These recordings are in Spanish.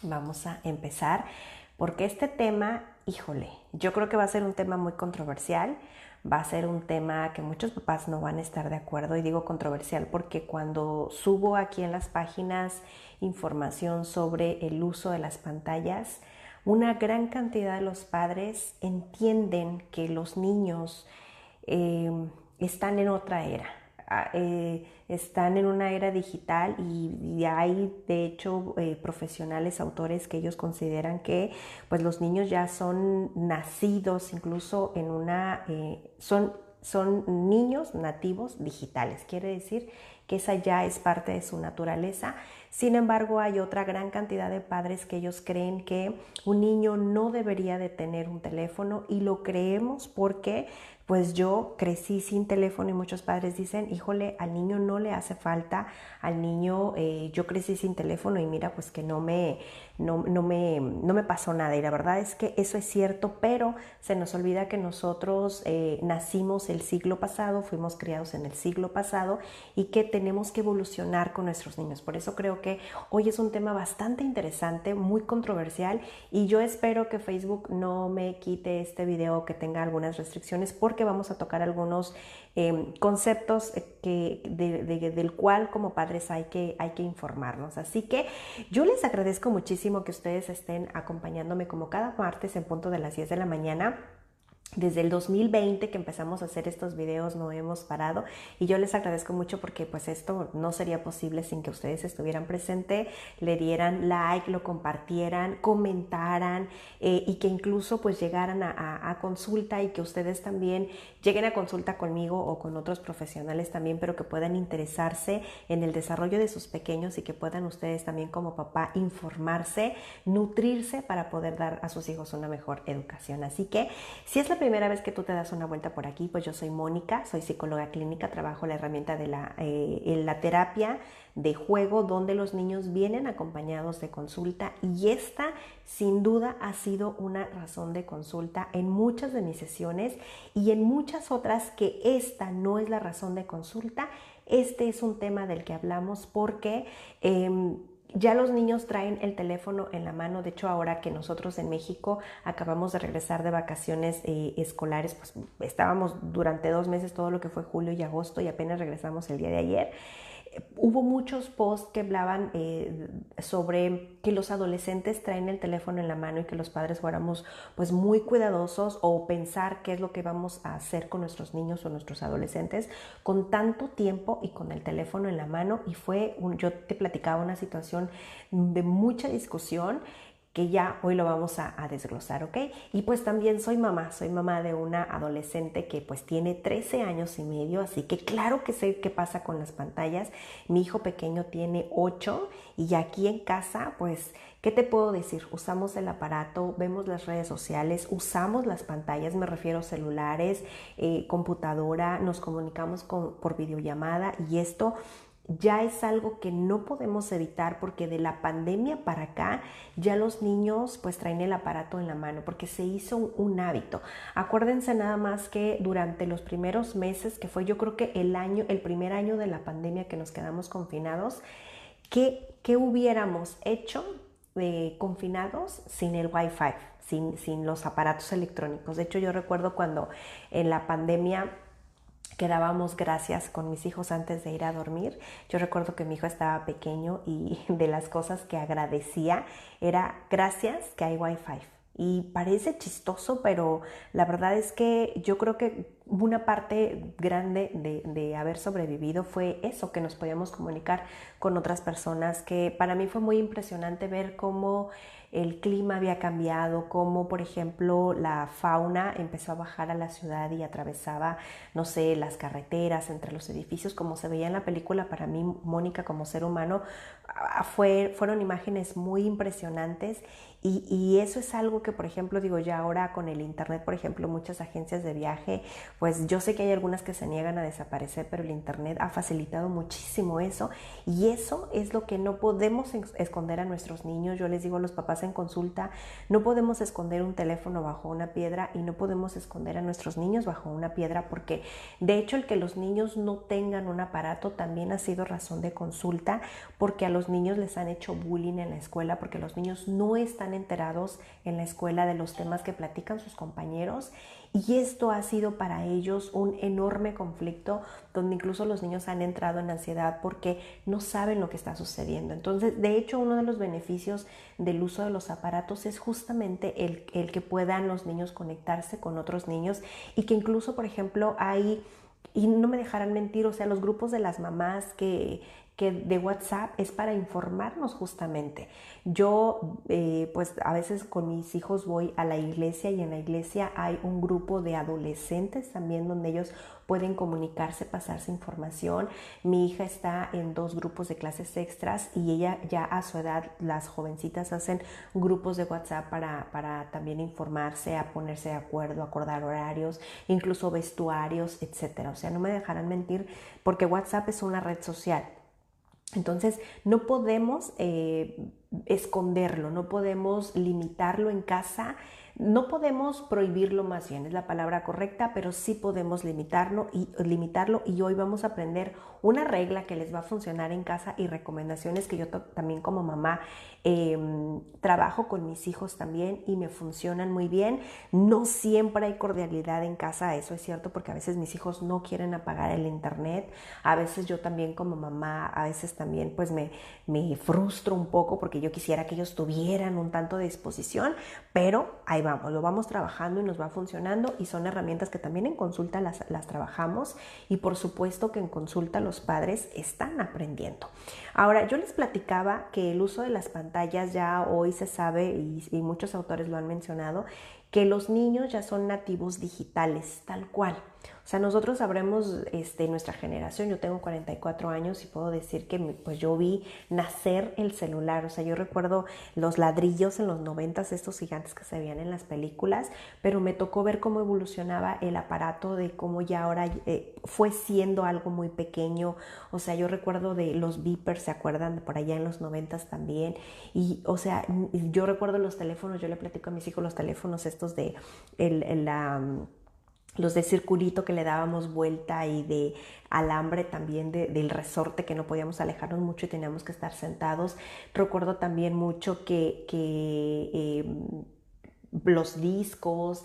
Vamos a empezar porque este tema, híjole, yo creo que va a ser un tema muy controversial, va a ser un tema que muchos papás no van a estar de acuerdo, y digo controversial porque cuando subo aquí en las páginas información sobre el uso de las pantallas, una gran cantidad de los padres entienden que los niños eh, están en otra era. Están en una era digital y hay de hecho profesionales, autores que ellos consideran que pues los niños ya son nacidos incluso en una, son niños nativos digitales, quiere decir que esa ya es parte de su naturaleza. Sin embargo, hay otra gran cantidad de padres que ellos creen que un niño no debería de tener un teléfono, y lo creemos porque pues yo crecí sin teléfono y muchos padres dicen, híjole, al niño no le hace falta, al niño yo crecí sin teléfono y mira pues que no me pasó nada. Y la verdad es que eso es cierto, pero se nos olvida que nosotros nacimos el siglo pasado, fuimos criados en el siglo pasado y que tenemos que evolucionar con nuestros niños. Por eso creo que hoy es un tema bastante interesante, muy controversial, y yo espero que Facebook no me quite este video, que tenga algunas restricciones, porque vamos a tocar algunos conceptos del cual como padres hay que informarnos. Así que yo les agradezco muchísimo que ustedes estén acompañándome como cada martes en punto de las 10 de la mañana. Desde el 2020 que empezamos a hacer estos videos no hemos parado, y yo les agradezco mucho porque pues esto no sería posible sin que ustedes estuvieran presentes, le dieran like, lo compartieran, comentaran y que incluso pues llegaran a consulta, y que ustedes también lleguen a consulta conmigo o con otros profesionales también, pero que puedan interesarse en el desarrollo de sus pequeños y que puedan ustedes también como papá informarse, nutrirse para poder dar a sus hijos una mejor educación. Así que si es la primera vez que tú te das una vuelta por aquí, pues yo soy Mónica, soy psicóloga clínica, trabajo la herramienta de la terapia de juego, donde los niños vienen acompañados de consulta, y esta sin duda ha sido una razón de consulta en muchas de mis sesiones, y en muchas otras que esta no es la razón de consulta. Este es un tema del que hablamos porque ya los niños traen el teléfono en la mano. De hecho, ahora que nosotros en México acabamos de regresar de vacaciones escolares, pues estábamos durante 2 meses, todo lo que fue julio y agosto, y apenas regresamos el día de ayer. Hubo muchos posts que hablaban sobre que los adolescentes traen el teléfono en la mano y que los padres fuéramos pues muy cuidadosos, o pensar qué es lo que vamos a hacer con nuestros niños o nuestros adolescentes con tanto tiempo y con el teléfono en la mano. Y yo te platicaba una situación de mucha discusión que ya hoy lo vamos a desglosar, ¿ok? Y pues también soy mamá de una adolescente que pues tiene 13 años y medio, así que claro que sé qué pasa con las pantallas. Mi hijo pequeño tiene 8, y aquí en casa pues, ¿qué te puedo decir? Usamos el aparato, vemos las redes sociales, usamos las pantallas, me refiero a celulares, computadora, nos comunicamos por videollamada, y esto ya es algo que no podemos evitar, porque de la pandemia para acá ya los niños pues traen el aparato en la mano porque se hizo un hábito. Acuérdense nada más que durante los primeros meses, que fue yo creo que el primer año de la pandemia que nos quedamos confinados, ¿qué hubiéramos hecho confinados sin el Wi-Fi, sin los aparatos electrónicos? De hecho, yo recuerdo cuando en la pandemia quedábamos gracias con mis hijos antes de ir a dormir. Yo recuerdo que mi hijo estaba pequeño y de las cosas que agradecía era gracias que hay Wi-Fi. Y parece chistoso, pero la verdad es que yo creo que una parte grande de haber sobrevivido fue eso, que nos podíamos comunicar con otras personas, que para mí fue muy impresionante ver cómo el clima había cambiado, cómo por ejemplo la fauna empezó a bajar a la ciudad y atravesaba, no sé, las carreteras, entre los edificios, como se veía en la película. Para mí, Mónica, como ser humano, fueron imágenes muy impresionantes, y eso es algo que, por ejemplo, digo, ya ahora con el internet, por ejemplo, muchas agencias de viaje pues yo sé que hay algunas que se niegan a desaparecer, pero el internet ha facilitado muchísimo eso, y eso es lo que no podemos esconder a nuestros niños. Yo les digo a los papás en consulta, no podemos esconder un teléfono bajo una piedra y no podemos esconder a nuestros niños bajo una piedra, porque de hecho el que los niños no tengan un aparato también ha sido razón de consulta, porque a los niños les han hecho bullying en la escuela, porque los niños no están enterados en la escuela de los temas que platican sus compañeros, y esto ha sido para ellos un enorme conflicto, donde incluso los niños han entrado en ansiedad porque no saben lo que está sucediendo. Entonces, de hecho, uno de los beneficios del uso de los aparatos es justamente el que puedan los niños conectarse con otros niños, y que incluso, por ejemplo, hay, y no me dejarán mentir, o sea, los grupos de las mamás que de WhatsApp es para informarnos justamente. Yo pues a veces con mis hijos voy a la iglesia, y en la iglesia hay un grupo de adolescentes también donde ellos pueden comunicarse, pasarse información. Mi hija está en 2 grupos de clases extras, y ella ya a su edad, las jovencitas hacen grupos de WhatsApp para también informarse, a ponerse de acuerdo, acordar horarios, incluso vestuarios, etcétera. O sea, no me dejarán mentir, porque WhatsApp es una red social. Entonces, no podemos esconderlo, no podemos limitarlo en casa, no podemos prohibirlo, más bien es la palabra correcta, pero sí podemos limitarlo, y hoy vamos a aprender una regla que les va a funcionar en casa, y recomendaciones que yo también como mamá trabajo con mis hijos también y me funcionan muy bien. No siempre hay cordialidad en casa, eso es cierto, porque a veces mis hijos no quieren apagar el internet, a veces yo también como mamá, a veces también pues me frustro un poco porque yo quisiera que ellos tuvieran un tanto de disposición, pero ahí vamos, lo vamos trabajando y nos va funcionando, y son herramientas que también en consulta las trabajamos, y por supuesto que en consulta los padres están aprendiendo. Ahora, yo les platicaba que el uso de las pantallas ya hoy se sabe, y muchos autores lo han mencionado, que los niños ya son nativos digitales, tal cual. O sea, nosotros sabremos, nuestra generación, yo tengo 44 años y puedo decir que pues yo vi nacer el celular. O sea, yo recuerdo los ladrillos en los 90s, estos gigantes que se veían en las películas, pero me tocó ver cómo evolucionaba el aparato, de cómo ya ahora fue siendo algo muy pequeño. O sea, yo recuerdo de los beepers, ¿se acuerdan? Por allá en los 90s también. Y, o sea, yo recuerdo los teléfonos, yo le platico a mis hijos los teléfonos estos de los de circulito que le dábamos vuelta, y de alambre también, del resorte, que no podíamos alejarnos mucho y teníamos que estar sentados. Recuerdo también mucho que los discos,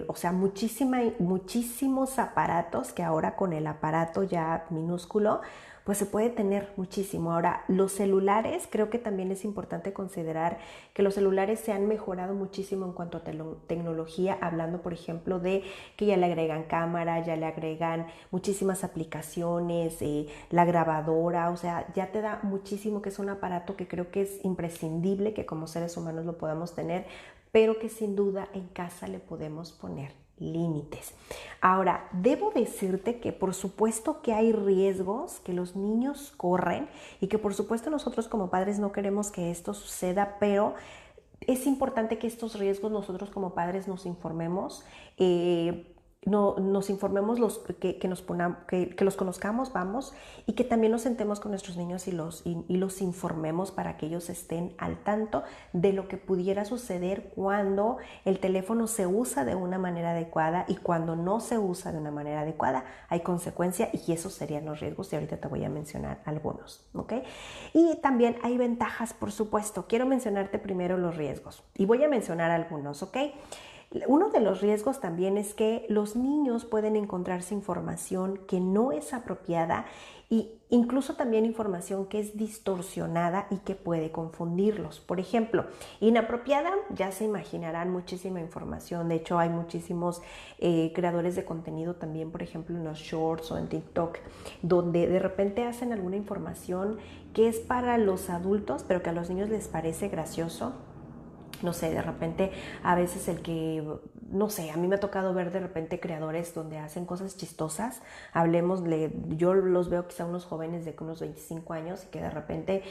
o sea, muchísimos aparatos, que ahora con el aparato ya minúsculo pues se puede tener muchísimo. Ahora, los celulares, creo que también es importante considerar que los celulares se han mejorado muchísimo en cuanto a tecnología, hablando por ejemplo de que ya le agregan cámara, ya le agregan muchísimas aplicaciones, la grabadora, o sea, ya te da muchísimo, que es un aparato que creo que es imprescindible que como seres humanos lo podamos tener, pero que sin duda en casa le podemos poner límites. Ahora, debo decirte que por supuesto que hay riesgos que los niños corren, y que por supuesto nosotros como padres no queremos que esto suceda, pero es importante que estos riesgos nosotros como padres nos informemos, nos informemos, que los conozcamos, vamos, y que también nos sentemos con nuestros niños y los informemos, para que ellos estén al tanto de lo que pudiera suceder cuando el teléfono se usa de una manera adecuada, y cuando no se usa de una manera adecuada hay consecuencia, y esos serían los riesgos, y ahorita te voy a mencionar algunos, ¿ok? Y también hay ventajas, por supuesto. Quiero mencionarte primero los riesgos y voy a mencionar algunos, ¿ok? Uno de los riesgos también es que los niños pueden encontrarse información que no es apropiada, e incluso también información que es distorsionada y que puede confundirlos. Por ejemplo, inapropiada, ya se imaginarán, muchísima información. De hecho, hay muchísimos creadores de contenido también, por ejemplo, en los shorts o en TikTok, donde de repente hacen alguna información que es para los adultos, pero que a los niños les parece gracioso. no sé, de repente a veces el que, no sé, a mí me ha tocado ver de repente creadores donde hacen cosas chistosas, yo los veo quizá unos jóvenes de unos 25 años y que de repente,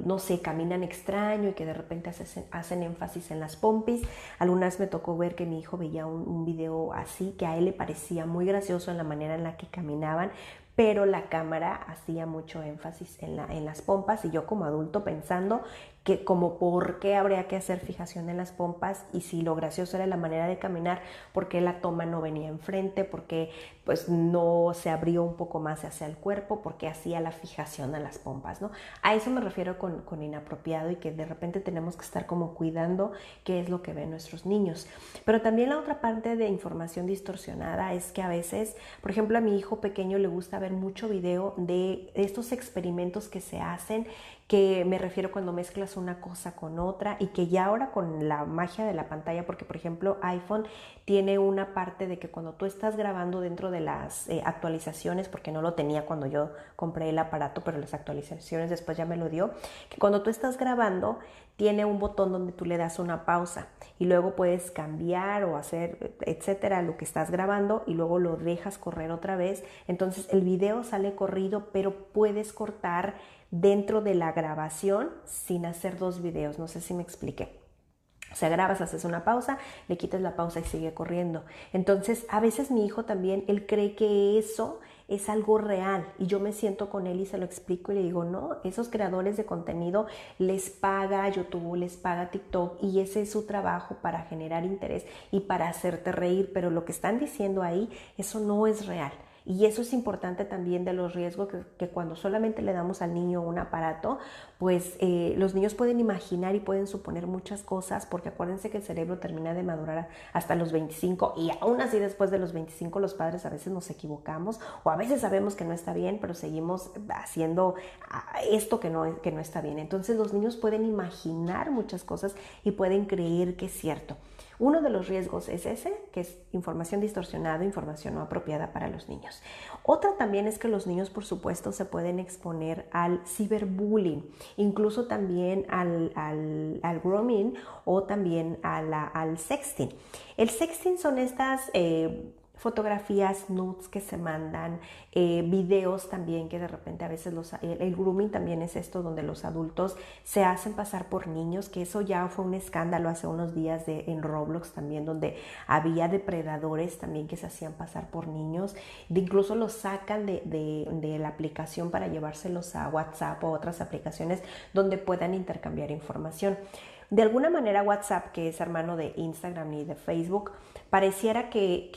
no sé, caminan extraño y que de repente hacen énfasis en las pompis. Alguna vez me tocó ver que mi hijo veía un video así, que a él le parecía muy gracioso en la manera en la que caminaban, pero la cámara hacía mucho énfasis en las pompas y yo como adulto pensando que como por qué habría que hacer fijación en las pompas y si lo gracioso era la manera de caminar, por qué la toma no venía enfrente, por qué pues no se abrió un poco más hacia el cuerpo, por qué hacía la fijación en las pompas, ¿no? A eso me refiero con inapropiado y que de repente tenemos que estar como cuidando qué es lo que ven nuestros niños. Pero también la otra parte de información distorsionada es que a veces, por ejemplo, a mi hijo pequeño le gusta ver mucho video de estos experimentos que se hacen, que me refiero cuando mezclas una cosa con otra y que ya ahora con la magia de la pantalla, porque por ejemplo iPhone tiene una parte de que cuando tú estás grabando dentro de las actualizaciones, porque no lo tenía cuando yo compré el aparato, pero las actualizaciones después ya me lo dio, que cuando tú estás grabando tiene un botón donde tú le das una pausa y luego puedes cambiar o hacer, etcétera, lo que estás grabando y luego lo dejas correr otra vez. Entonces el video sale corrido, pero puedes cortar dentro de la grabación sin hacer dos videos. No sé si me expliqué. O sea, grabas, haces una pausa, le quitas la pausa y sigue corriendo. Entonces, a veces mi hijo también, él cree que eso es algo real y yo me siento con él y se lo explico y le digo, no, esos creadores de contenido les paga YouTube, les paga TikTok y ese es su trabajo para generar interés y para hacerte reír, pero lo que están diciendo ahí, eso no es real. Y eso es importante también de los riesgos que cuando solamente le damos al niño un aparato, pues los niños pueden imaginar y pueden suponer muchas cosas, porque acuérdense que el cerebro termina de madurar hasta los 25 y aún así después de los 25 los padres a veces nos equivocamos o a veces sabemos que no está bien, pero seguimos haciendo esto que no está bien. Entonces los niños pueden imaginar muchas cosas y pueden creer que es cierto. Uno de los riesgos es ese, que es información distorsionada, información no apropiada para los niños. Otra también es que los niños, por supuesto, se pueden exponer al ciberbullying, incluso también al grooming o también al sexting. El sexting son estas fotografías nudes que se mandan, videos también que de repente a veces el grooming también es esto donde los adultos se hacen pasar por niños, que eso ya fue un escándalo hace unos días en Roblox también, donde había depredadores también que se hacían pasar por niños, incluso los sacan de la aplicación para llevárselos a WhatsApp o otras aplicaciones donde puedan intercambiar información. De alguna manera WhatsApp, que es hermano de Instagram y de Facebook, pareciera que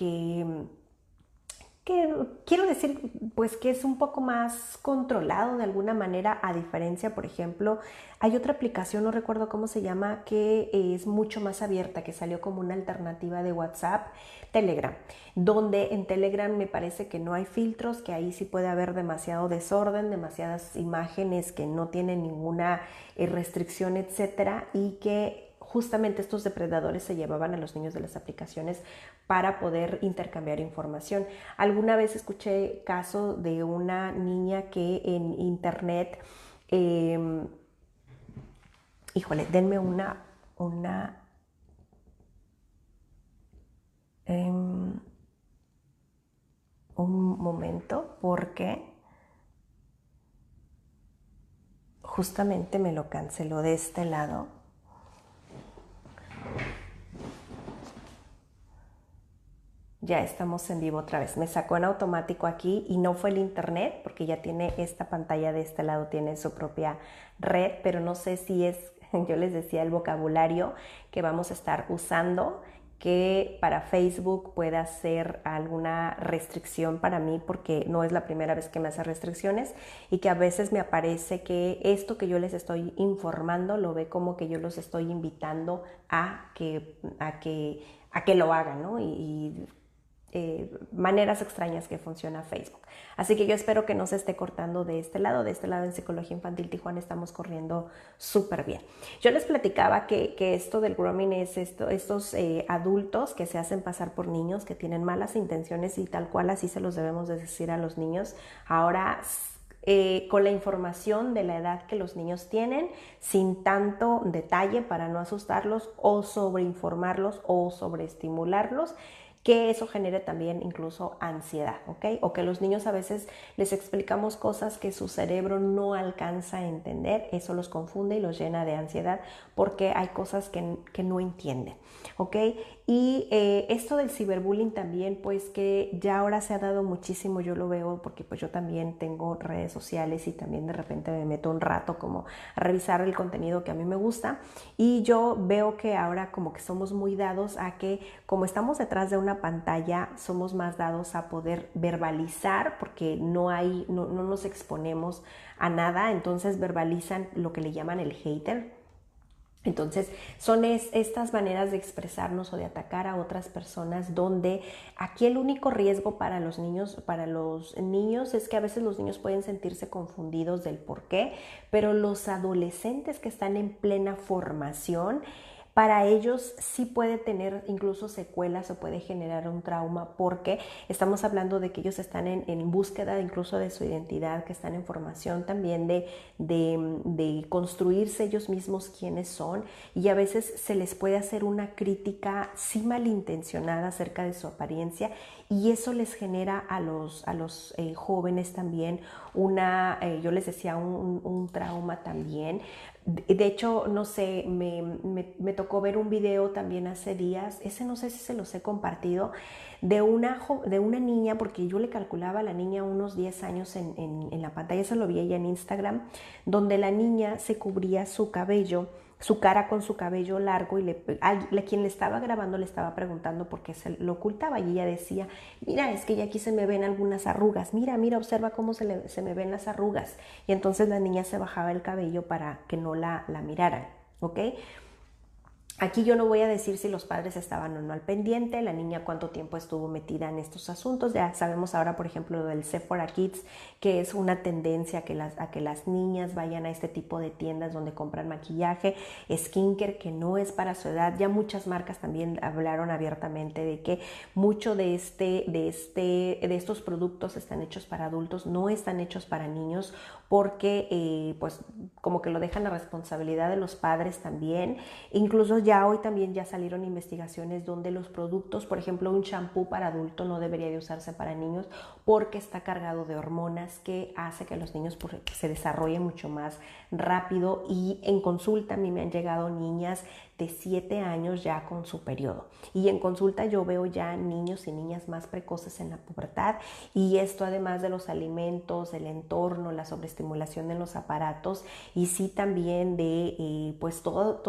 quiero decir, pues que es un poco más controlado de alguna manera, a diferencia, por ejemplo, hay otra aplicación, no recuerdo cómo se llama, que es mucho más abierta, que salió como una alternativa de WhatsApp, Telegram, donde en Telegram me parece que no hay filtros, que ahí sí puede haber demasiado desorden, demasiadas imágenes que no tienen ninguna restricción, etcétera, y que justamente estos depredadores se llevaban a los niños de las aplicaciones para poder intercambiar información. Alguna vez escuché caso de una niña que en internet, híjole, denme un momento, porque justamente me lo canceló de este lado. Ya estamos en vivo otra vez. Me sacó en automático aquí y no fue el internet porque ya tiene esta pantalla de este lado, tiene su propia red, pero no sé si es, yo les decía, el vocabulario que vamos a estar usando, que para Facebook pueda ser alguna restricción para mí porque no es la primera vez que me hace restricciones y que a veces me aparece que esto que yo les estoy informando lo ve como que yo los estoy invitando a que lo hagan, ¿no? Maneras extrañas que funciona Facebook. Así que yo espero que no se esté cortando de este lado. De este lado en Psicología Infantil Tijuana estamos corriendo súper bien. Yo les platicaba que esto del grooming es estos adultos que se hacen pasar por niños, que tienen malas intenciones y tal cual así se los debemos de decir a los niños. Ahora con la información de la edad que los niños tienen, sin tanto detalle para no asustarlos o sobreinformarlos o sobreestimularlos, que eso genere también incluso ansiedad, ¿ok? O que los niños a veces les explicamos cosas que su cerebro no alcanza a entender, eso los confunde y los llena de ansiedad porque hay cosas que no entienden, ¿ok? Y esto del ciberbullying también, pues que ya ahora se ha dado muchísimo, yo lo veo porque pues yo también tengo redes sociales y también de repente me meto un rato como a revisar el contenido que a mí me gusta y yo veo que ahora como que somos muy dados a que como estamos detrás de una pantalla, somos más dados a poder verbalizar porque no nos exponemos a nada, entonces verbalizan lo que le llaman el hater. Entonces, son estas maneras de expresarnos o de atacar a otras personas donde aquí el único riesgo para los niños es que a veces los niños pueden sentirse confundidos del por qué, pero los adolescentes que están en plena formación, para ellos sí puede tener incluso secuelas o puede generar un trauma porque estamos hablando de que ellos están en búsqueda incluso de su identidad, que están en formación también de construirse ellos mismos quiénes son y a veces se les puede hacer una crítica sí malintencionada acerca de su apariencia y eso les genera a los jóvenes también yo les decía, un trauma también. De hecho, no sé, me tocó ver un video también hace días, ese no sé si se los he compartido, de una niña, porque yo le calculaba a la niña unos 10 años en la pantalla, eso lo vi ella en Instagram, donde la niña se cubría su cabello, su cara con su cabello largo y quien le estaba grabando le estaba preguntando por qué se lo ocultaba y ella decía, mira, es que ya aquí se me ven algunas arrugas, mira, observa cómo se me ven las arrugas. Y entonces la niña se bajaba el cabello para que no la miraran, ¿ok? Aquí yo no voy a decir si los padres estaban o no al pendiente, la niña cuánto tiempo estuvo metida en estos asuntos. Ya sabemos ahora, por ejemplo, lo del Sephora Kids, que es una tendencia a que las niñas vayan a este tipo de tiendas donde compran maquillaje, skincare, que no es para su edad. Ya muchas marcas también hablaron abiertamente de que mucho de estos productos están hechos para adultos, no están hechos para niños, porque pues como que lo dejan a responsabilidad de los padres también. Incluso ya hoy también ya salieron investigaciones donde los productos, por ejemplo, un shampoo para adulto no debería de usarse para niños porque está cargado de hormonas que hace que los niños se desarrollen mucho más rápido y en consulta a mí me han llegado niñas de 7 años ya con su periodo y en consulta yo veo ya niños y niñas más precoces en la pubertad y esto además de los alimentos, el entorno, la sobreestimulación en los aparatos y sí también de pues todos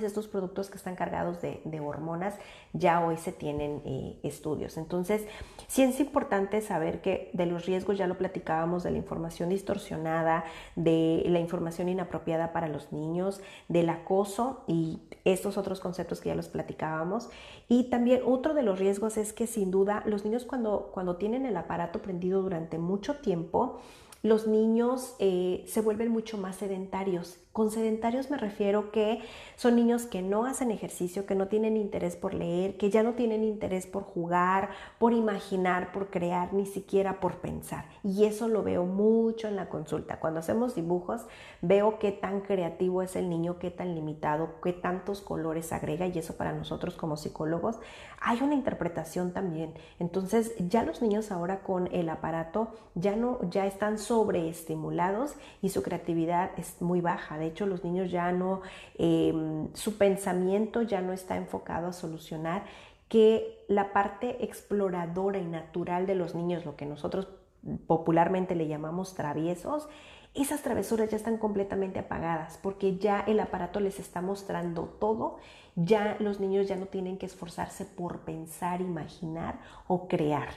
estos productos que están cargados de hormonas, ya hoy se tienen estudios. Entonces sí es importante saber que de los riesgos ya lo platicábamos, de la información distorsionada, de la información inapropiada para los niños, del acoso y estos otros conceptos que ya los platicábamos. Y también otro de los riesgos es que sin duda los niños cuando tienen el aparato prendido durante mucho tiempo, los niños se vuelven mucho más sedentarios. Con sedentarios me refiero que son niños que no hacen ejercicio, que no tienen interés por leer, que ya no tienen interés por jugar, por imaginar, por crear, ni siquiera por pensar. Y eso lo veo mucho en la consulta. Cuando hacemos dibujos, veo qué tan creativo es el niño, qué tan limitado, qué tantos colores agrega y eso para nosotros como psicólogos hay una interpretación también. Entonces ya los niños ahora con el aparato ya están sobreestimulados y su creatividad es muy baja. De hecho, los niños ya no, su pensamiento ya no está enfocado a solucionar, que la parte exploradora y natural de los niños, lo que nosotros popularmente le llamamos traviesos, esas travesuras ya están completamente apagadas porque ya el aparato les está mostrando todo, ya los niños ya no tienen que esforzarse por pensar, imaginar o crear.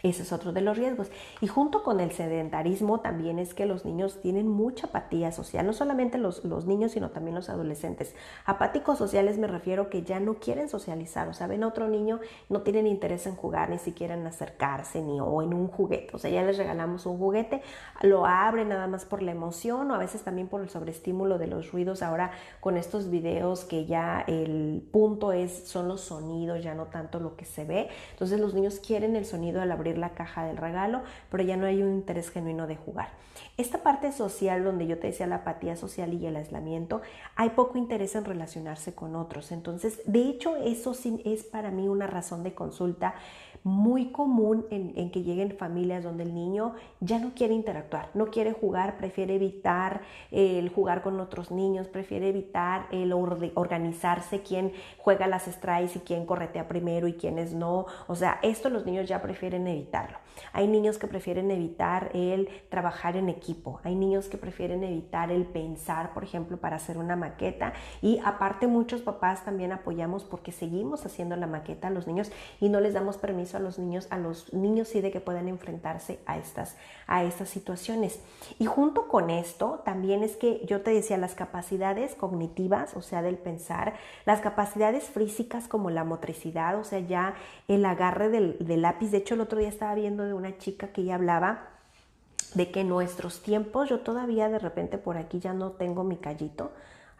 Ese es otro de los riesgos. Y junto con el sedentarismo también es que los niños tienen mucha apatía social, no solamente los niños, sino también los adolescentes. Apáticos sociales me refiero que ya no quieren socializar, o sea, ven a otro niño, no tienen interés en jugar, ni siquiera en acercarse, o en un juguete. O sea, ya les regalamos un juguete, lo abren nada más por la emoción o a veces también por el sobreestímulo de los ruidos. Ahora con estos videos que ya el punto son los sonidos, ya no tanto lo que se ve. Entonces los niños quieren el sonido al abrir abrir la caja del regalo, pero ya no hay un interés genuino de jugar. Esta parte social donde yo te decía la apatía social y el aislamiento, hay poco interés en relacionarse con otros. Entonces, de hecho, eso sí es para mí una razón de consulta muy común en que lleguen familias donde el niño ya no quiere interactuar, no quiere jugar, prefiere evitar el jugar con otros niños, prefiere evitar el organizarse, quién juega las strikes y quién corretea primero y quiénes no. O sea, esto los niños ya prefieren evitarlo. Hay niños que prefieren evitar el trabajar en equipo, hay niños que prefieren evitar el pensar, por ejemplo, para hacer una maqueta, y aparte muchos papás también apoyamos porque seguimos haciendo la maqueta a los niños y no les damos permiso a los niños sí de que puedan enfrentarse a estas situaciones. Y junto con esto también es que yo te decía las capacidades cognitivas, o sea, del pensar, las capacidades físicas como la motricidad, o sea, ya el agarre del lápiz. De hecho, el otro día estaba viendo de una chica que ya hablaba de que en nuestros tiempos, yo todavía de repente por aquí ya no tengo mi callito,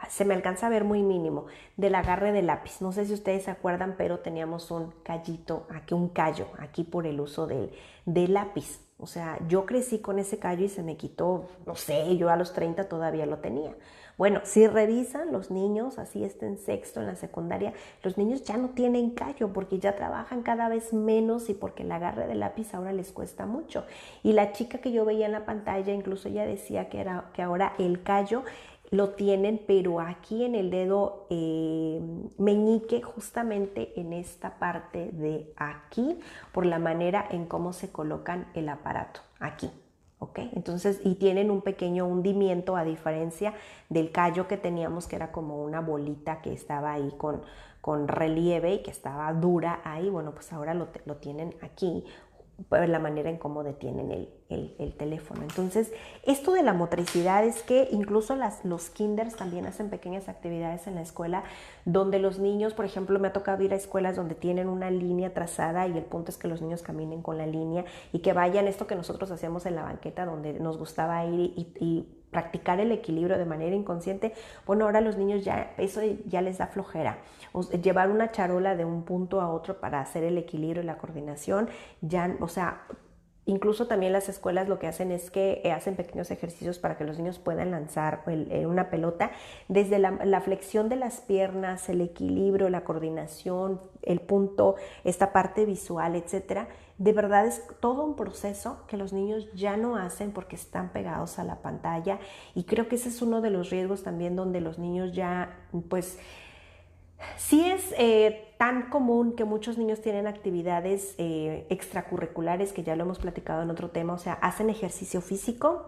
se me alcanza a ver muy mínimo, del agarre de lápiz. No sé si ustedes se acuerdan, pero teníamos un callito, aquí un callo, aquí por el uso del lápiz. O sea, yo crecí con ese callo y se me quitó, no sé, yo a los 30 todavía lo tenía. Bueno, si revisan los niños, así en sexto, en la secundaria, los niños ya no tienen callo porque ya trabajan cada vez menos y porque el agarre de lápiz ahora les cuesta mucho. Y la chica que yo veía en la pantalla, incluso ella decía que ahora el callo lo tienen, pero aquí en el dedo meñique, justamente en esta parte de aquí, por la manera en cómo se colocan el aparato, aquí. ¿Ok? Entonces, y tienen un pequeño hundimiento a diferencia del callo que teníamos, que era como una bolita que estaba ahí con relieve y que estaba dura ahí. Bueno, pues ahora lo tienen aquí, la manera en cómo detienen el teléfono. Entonces, esto de la motricidad es que incluso los kinders también hacen pequeñas actividades en la escuela donde los niños, por ejemplo, me ha tocado ir a escuelas donde tienen una línea trazada y el punto es que los niños caminen con la línea y que vayan, esto que nosotros hacíamos en la banqueta donde nos gustaba ir y practicar el equilibrio de manera inconsciente. Bueno, ahora los niños ya, eso ya les da flojera. Llevar una charola de un punto a otro para hacer el equilibrio y la coordinación, ya, o sea, incluso también las escuelas lo que hacen es que hacen pequeños ejercicios para que los niños puedan lanzar una pelota desde la flexión de las piernas, el equilibrio, la coordinación, el punto, esta parte visual, etcétera. De verdad es todo un proceso que los niños ya no hacen porque están pegados a la pantalla, y creo que ese es uno de los riesgos también donde los niños ya, pues, sí es tan común que muchos niños tienen actividades extracurriculares, que ya lo hemos platicado en otro tema, o sea, hacen ejercicio físico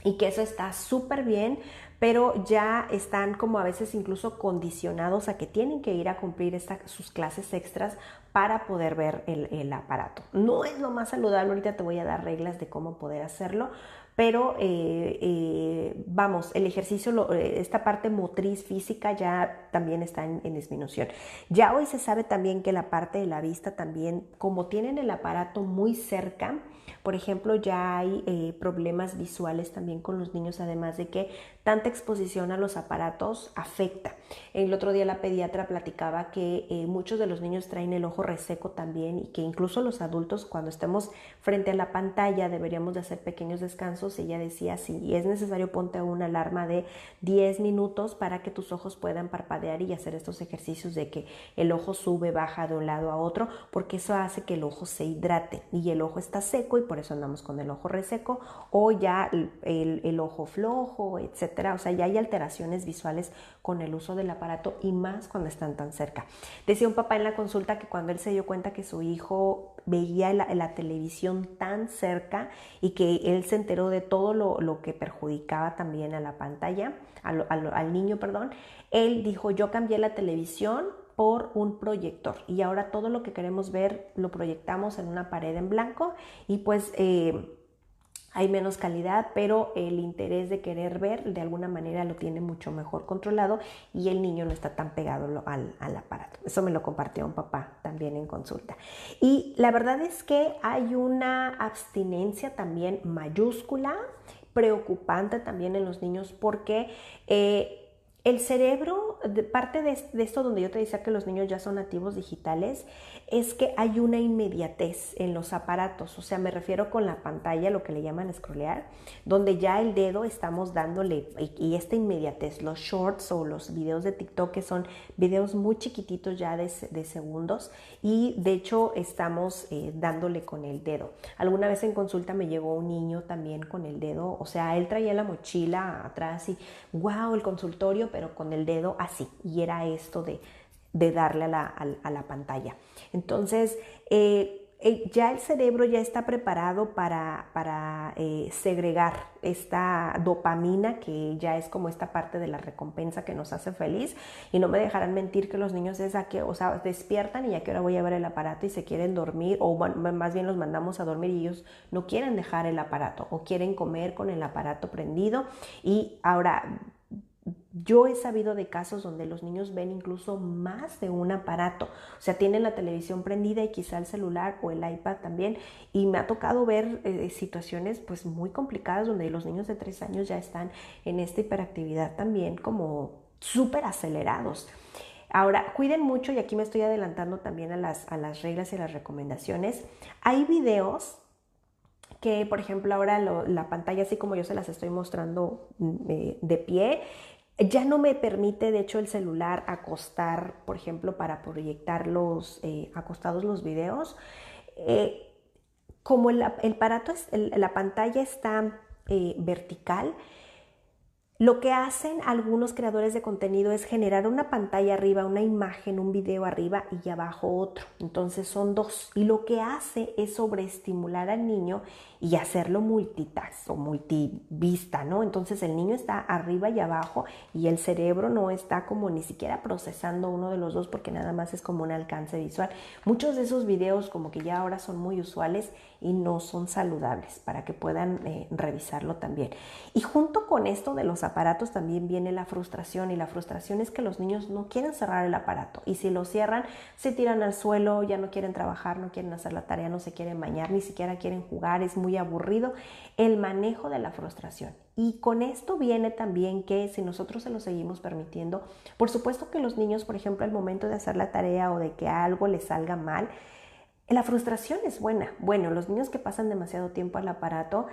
y que eso está súper bien, pero ya están como a veces incluso condicionados a que tienen que ir a cumplir sus clases extras para poder ver el aparato. No es lo más saludable, ahorita te voy a dar reglas de cómo poder hacerlo, pero vamos, el ejercicio, esta parte motriz física ya también está en disminución. Ya hoy se sabe también que la parte de la vista también, como tienen el aparato muy cerca, por ejemplo, ya hay problemas visuales también con los niños, además de que tanta exposición a los aparatos afecta. El otro día la pediatra platicaba que muchos de los niños traen el ojo reseco también, y que incluso los adultos, cuando estemos frente a la pantalla, deberíamos de hacer pequeños descansos. Ella decía, si es necesario, ponte una alarma de 10 minutos para que tus ojos puedan parpadear y hacer estos ejercicios de que el ojo sube, baja de un lado a otro, porque eso hace que el ojo se hidrate, y el ojo está seco y por eso andamos con el ojo reseco, o ya el ojo flojo, etcétera. O sea, ya hay alteraciones visuales con el uso del aparato, y más cuando están tan cerca. Decía un papá en la consulta que cuando él se dio cuenta que su hijo veía la televisión tan cerca y que él se enteró de todo lo que perjudicaba también a la pantalla, al niño, perdón, él dijo, yo cambié la televisión por un proyector y ahora todo lo que queremos ver lo proyectamos en una pared en blanco, y pues hay menos calidad, pero el interés de querer ver de alguna manera lo tiene mucho mejor controlado, y el niño no está tan pegado al aparato. Eso me lo compartió un papá también en consulta. Y la verdad es que hay una abstinencia también mayúscula, preocupante también en los niños, porque El cerebro, parte de esto donde yo te decía que los niños ya son nativos digitales, es que hay una inmediatez en los aparatos. O sea, me refiero con la pantalla, lo que le llaman scrollear, donde ya el dedo estamos dándole, y esta inmediatez, los shorts o los videos de TikTok, que son videos muy chiquititos ya de segundos, y de hecho estamos dándole con el dedo. Alguna vez en consulta me llegó un niño también con el dedo, o sea, él traía la mochila atrás y wow, el consultorio, pero con el dedo así, y era esto de darle a la pantalla. Entonces, ya el cerebro ya está preparado para segregar esta dopamina, que ya es como esta parte de la recompensa que nos hace feliz, y no me dejarán mentir que los niños es a que, o sea, despiertan y a qué hora voy a ver el aparato y se quieren dormir, o más bien los mandamos a dormir y ellos no quieren dejar el aparato o quieren comer con el aparato prendido. Y ahora, yo he sabido de casos donde los niños ven incluso más de un aparato, o sea, tienen la televisión prendida y quizá el celular o el iPad también, y me ha tocado ver situaciones pues muy complicadas donde los niños de 3 años ya están en esta hiperactividad también como súper acelerados. Ahora, cuiden mucho, y aquí me estoy adelantando también a las reglas y a las recomendaciones. Hay videos que, por ejemplo, ahora la pantalla, así como yo se las estoy mostrando de pie, ya no me permite, de hecho, el celular acostar, por ejemplo, para proyectar acostados los videos. Eh, como el aparato, la pantalla está vertical, lo que hacen algunos creadores de contenido es generar una pantalla arriba, una imagen, un video arriba y abajo otro. Entonces son dos. Y lo que hace es sobreestimular al niño y hacerlo multitask o multivista, ¿no? Entonces el niño está arriba y abajo y el cerebro no está como ni siquiera procesando uno de los dos, porque nada más es como un alcance visual. Muchos de esos videos como que ya ahora son muy usuales y no son saludables, para que puedan revisarlo también. Y junto con esto de los aparatos también viene la frustración, y la frustración es que los niños no quieren cerrar el aparato, y si lo cierran se tiran al suelo, ya no quieren trabajar, no quieren hacer la tarea, no se quieren bañar, ni siquiera quieren jugar, es muy aburrido el manejo de la frustración. Y con esto viene también que si nosotros se lo seguimos permitiendo, por supuesto que los niños, por ejemplo, al momento de hacer la tarea o de que algo les salga mal, la frustración es buena. Bueno, los niños que pasan demasiado tiempo al aparato,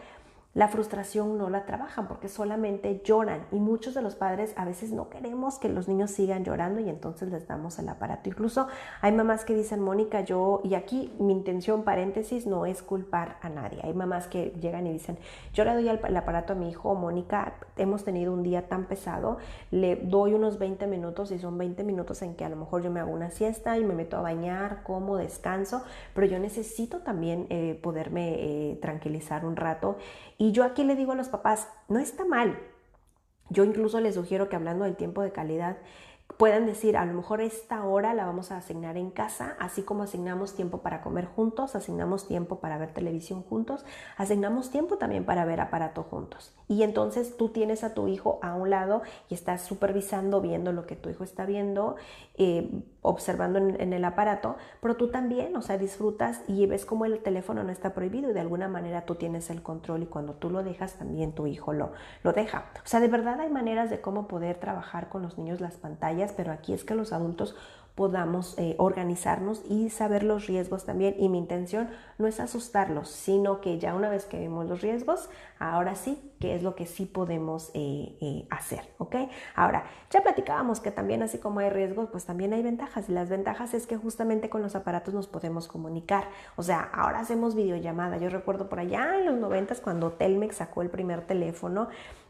la frustración no la trabajan porque solamente lloran, y muchos de los padres a veces no queremos que los niños sigan llorando y entonces les damos el aparato. Incluso hay mamás que dicen, Mónica, y aquí mi intención, paréntesis, no es culpar a nadie. Hay mamás que llegan y dicen, yo le doy el aparato a mi hijo, Mónica, hemos tenido un día tan pesado, le doy unos 20 minutos y son 20 minutos en que a lo mejor yo me hago una siesta y me meto a bañar, como, descanso, pero yo necesito también poderme tranquilizar un rato. Y yo aquí le digo a los papás, no está mal. Yo incluso les sugiero que, hablando del tiempo de calidad, puedan decir, a lo mejor esta hora la vamos a asignar en casa, así como asignamos tiempo para comer juntos, asignamos tiempo para ver televisión juntos, asignamos tiempo también para ver aparato juntos. Y entonces tú tienes a tu hijo a un lado y estás supervisando, viendo lo que tu hijo está viendo, observando en el aparato, pero tú también, o sea, disfrutas y ves cómo el teléfono no está prohibido y de alguna manera tú tienes el control, y cuando tú lo dejas también tu hijo lo deja. O sea, de verdad hay maneras de cómo poder trabajar con los niños las pantallas, pero aquí es que los adultos podamos organizarnos y saber los riesgos también. Y mi intención no es asustarlos, sino que ya una vez que vemos los riesgos, ahora sí, qué es lo que sí podemos hacer, ¿ok? Ahora, ya platicábamos que también, así como hay riesgos, pues también hay ventajas, y las ventajas es que justamente con los aparatos nos podemos comunicar. O sea, ahora hacemos videollamada. Yo recuerdo por allá en los 90s, cuando Telmex sacó el primer teléfono,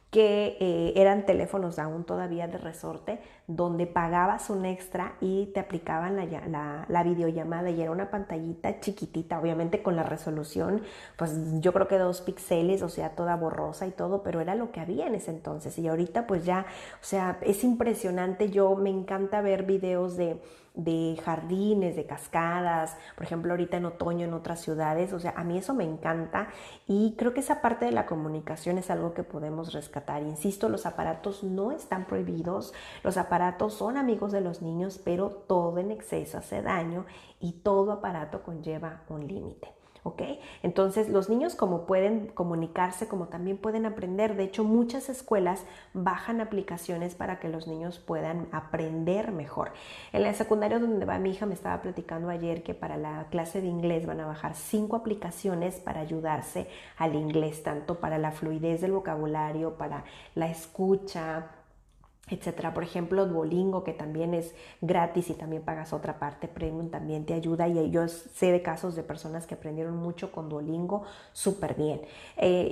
que eran teléfonos aún todavía de resorte, donde pagabas un extra y te aplicaban la videollamada, y era una pantallita chiquitita, obviamente con la resolución, pues yo creo que 2 píxeles, o sea, toda borrosa y todo, pero era lo que había en ese entonces. Y ahorita pues ya, o sea, es impresionante. Yo me encanta ver videos de jardines, de cascadas, por ejemplo, ahorita en otoño en otras ciudades. O sea, a mí eso me encanta, y creo que esa parte de la comunicación es algo que podemos rescatar. Insisto, los aparatos no están prohibidos, los aparatos son amigos de los niños, pero todo en exceso hace daño y todo aparato conlleva un límite. ¿ok? Entonces los niños como pueden comunicarse, como también pueden aprender. De hecho, muchas escuelas bajan aplicaciones para que los niños puedan aprender mejor. En la secundaria donde va mi hija me estaba platicando ayer que para la clase de inglés van a bajar 5 aplicaciones para ayudarse al inglés, tanto para la fluidez del vocabulario, para la escucha, etcétera. Por ejemplo, Duolingo, que también es gratis y también pagas otra parte premium, también te ayuda, y yo sé de casos de personas que aprendieron mucho con Duolingo súper bien.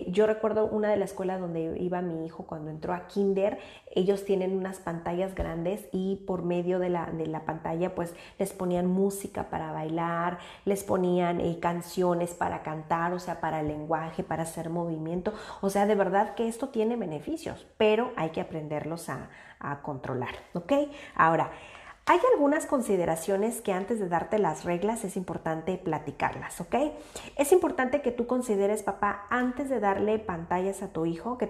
Yo recuerdo una de las escuelas donde iba mi hijo cuando entró a kinder. Ellos tienen unas pantallas grandes y por medio de la pantalla pues les ponían música para bailar, les ponían canciones para cantar, o sea, para el lenguaje, para hacer movimiento. O sea, de verdad que esto tiene beneficios, pero hay que aprenderlos a controlar, ¿ok? Ahora, hay algunas consideraciones que antes de darte las reglas es importante platicarlas, ¿ok? Es importante que tú consideres, papá, antes de darle pantallas a tu hijo, que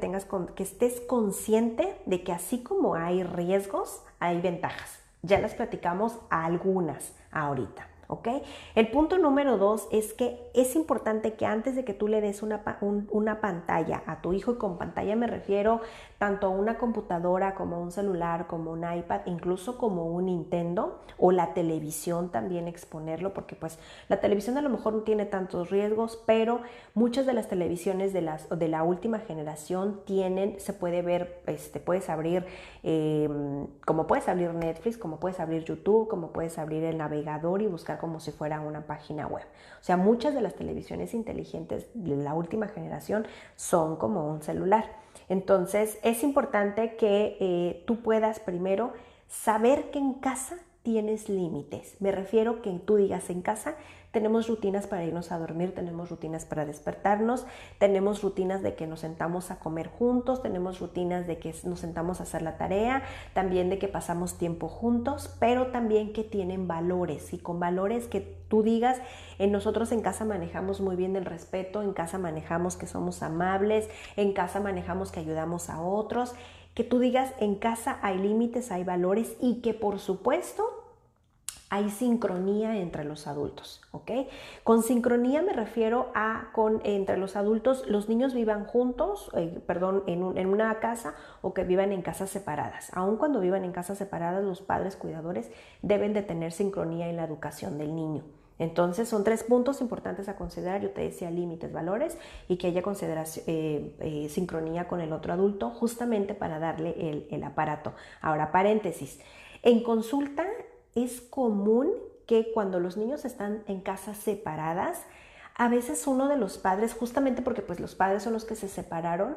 estés consciente de que así como hay riesgos, hay ventajas. Ya las platicamos algunas ahorita. ¿Ok? El punto número 2 es que es importante que antes de que tú le des una pantalla a tu hijo, y con pantalla me refiero tanto a una computadora como a un celular, como un iPad, incluso como un Nintendo, o la televisión también exponerlo, porque pues la televisión a lo mejor no tiene tantos riesgos, pero muchas de las televisiones de la última generación se puede ver, puedes abrir, como puedes abrir Netflix, como puedes abrir YouTube, como puedes abrir el navegador y buscar como si fuera una página web. O sea, muchas de las televisiones inteligentes de la última generación son como un celular. Entonces, es importante que tú puedas primero saber que en casa tienes límites. Me refiero que tú digas, en casa tenemos rutinas para irnos a dormir, tenemos rutinas para despertarnos, tenemos rutinas de que nos sentamos a comer juntos, tenemos rutinas de que nos sentamos a hacer la tarea, también de que pasamos tiempo juntos, pero también que tienen valores, y con valores que tú digas, nosotros en casa manejamos muy bien el respeto, en casa manejamos que somos amables, en casa manejamos que ayudamos a otros, que tú digas, en casa hay límites, hay valores, y que por supuesto hay sincronía entre los adultos, ¿ok? Con sincronía me refiero a entre los adultos, los niños vivan juntos, en una casa, o que vivan en casas separadas. Aun cuando vivan en casas separadas, los padres cuidadores deben de tener sincronía en la educación del niño. Entonces son 3 puntos importantes a considerar. Yo te decía límites, valores, y que haya sincronía con el otro adulto, justamente para darle el aparato. Ahora, paréntesis, en consulta es común que cuando los niños están en casas separadas, a veces uno de los padres, justamente porque pues los padres son los que se separaron,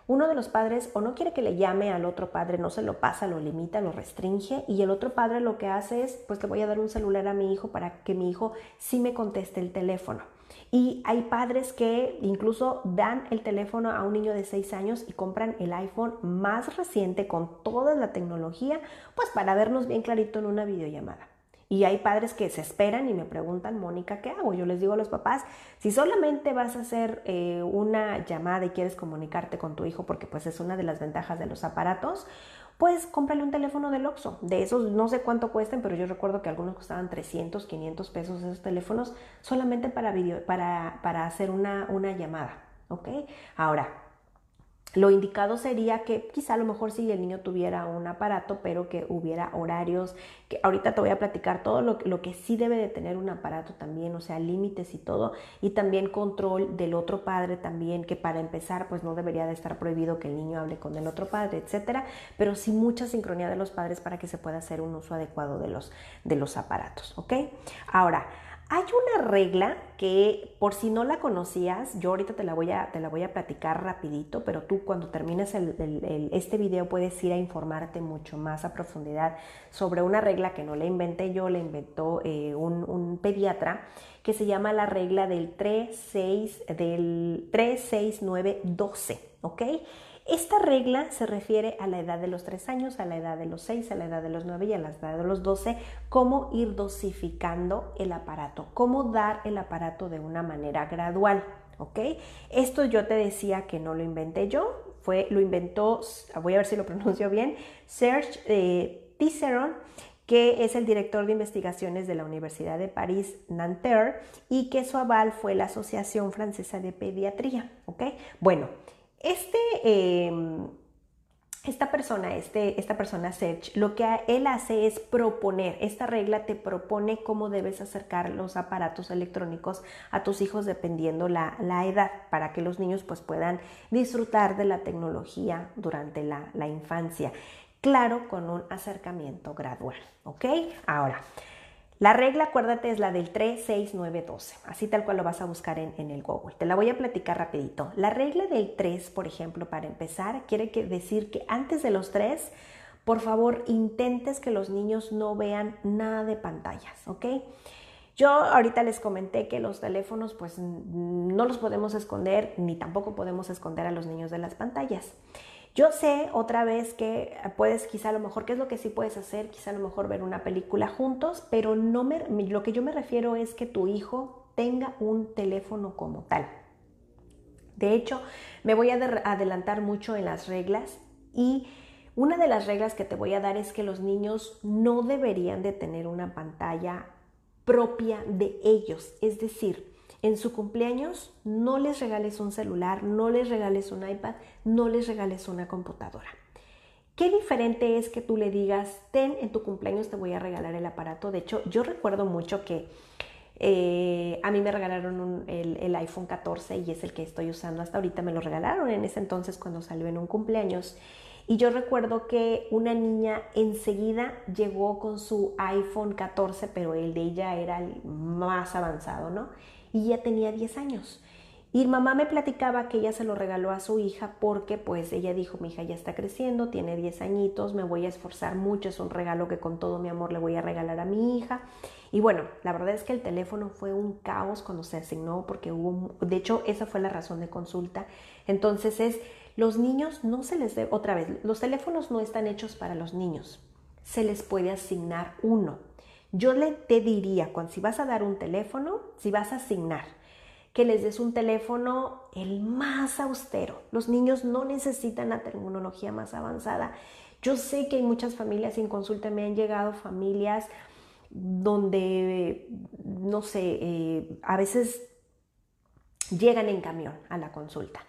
uno de los padres o no quiere que le llame al otro padre, no se lo pasa, lo limita, lo restringe, y el otro padre lo que hace es, pues te voy a dar un celular a mi hijo para que mi hijo sí me conteste el teléfono. Y hay padres que incluso dan el teléfono a un niño de 6 años y compran el iPhone más reciente con toda la tecnología, pues para vernos bien clarito en una videollamada. Y hay padres que se esperan y me preguntan, Mónica, ¿qué hago? Yo les digo a los papás, si solamente vas a hacer una llamada y quieres comunicarte con tu hijo, porque pues es una de las ventajas de los aparatos, pues cómprale un teléfono del Oxxo. De esos no sé cuánto cuesten, pero yo recuerdo que algunos costaban 300, 500 pesos esos teléfonos, solamente para hacer una llamada, ¿ok? Ahora, lo indicado sería que quizá a lo mejor si el niño tuviera un aparato, pero que hubiera horarios, que ahorita te voy a platicar todo lo que sí debe de tener un aparato también, o sea, límites y todo, y también control del otro padre también, que para empezar pues no debería de estar prohibido que el niño hable con el otro padre, etcétera, pero sí mucha sincronía de los padres para que se pueda hacer un uso adecuado de los aparatos, ¿ok? Ahora, hay una regla que, por si no la conocías, yo ahorita te la voy a platicar rapidito, pero tú cuando termines este video puedes ir a informarte mucho más a profundidad sobre una regla que no la inventé yo, la inventó un pediatra, que se llama la regla del 36912, ¿ok? Esta regla se refiere a la edad de los 3 años, a la edad de los 6, a la edad de los 9 y a la edad de los 12, cómo ir dosificando el aparato, cómo dar el aparato de una manera gradual, ¿ok? Esto yo te decía que no lo inventé yo, lo inventó, voy a ver si lo pronuncio bien, Serge Tisseron, que es el director de investigaciones de la Universidad de París, Nanterre, y que su aval fue la Asociación Francesa de Pediatría, ¿ok? Bueno, esta persona, Serge, lo que él hace es proponer, esta regla te propone cómo debes acercar los aparatos electrónicos a tus hijos dependiendo la edad, para que los niños pues puedan disfrutar de la tecnología durante la infancia. Claro, con un acercamiento gradual, ¿ok? Ahora, la regla, acuérdate, es la del 3, 6, 9, 12. Así tal cual lo vas a buscar en el Google. Te la voy a platicar rapidito. La regla del 3, por ejemplo, para empezar, quiere decir que antes de los 3, por favor, intentes que los niños no vean nada de pantallas, ¿ok? Yo ahorita les comenté que los teléfonos pues no los podemos esconder, ni tampoco podemos esconder a los niños de las pantallas. Yo sé otra vez que puedes, quizá a lo mejor, ¿qué es lo que sí puedes hacer? Quizá a lo mejor ver una película juntos, pero lo que yo me refiero es que tu hijo tenga un teléfono como tal. De hecho, me voy a adelantar mucho en las reglas, y una de las reglas que te voy a dar es que los niños no deberían de tener una pantalla propia de ellos, es decir, en su cumpleaños no les regales un celular, no les regales un iPad, no les regales una computadora. Qué diferente es que tú le digas, en tu cumpleaños te voy a regalar el aparato. De hecho, yo recuerdo mucho que a mí me regalaron el iPhone 14 y es el que estoy usando hasta ahorita. Me lo regalaron en ese entonces cuando salió en un cumpleaños. Y yo recuerdo que una niña enseguida llegó con su iPhone 14, pero el de ella era el más avanzado, ¿no? Y ya tenía 10 años. Y mamá me platicaba que ella se lo regaló a su hija porque pues ella dijo, mi hija ya está creciendo, tiene 10 añitos, me voy a esforzar mucho, es un regalo que con todo mi amor le voy a regalar a mi hija. Y bueno, la verdad es que el teléfono fue un caos cuando se asignó porque de hecho esa fue la razón de consulta. Entonces los niños no se les debe, otra vez, los teléfonos no están hechos para los niños, se les puede asignar uno. Yo te diría, si vas a dar un teléfono, si vas a asignar, que les des un teléfono el más austero. Los niños no necesitan la tecnología más avanzada. Yo sé que hay muchas familias, en consulta me han llegado familias donde, no sé, a veces llegan en camión a la consulta.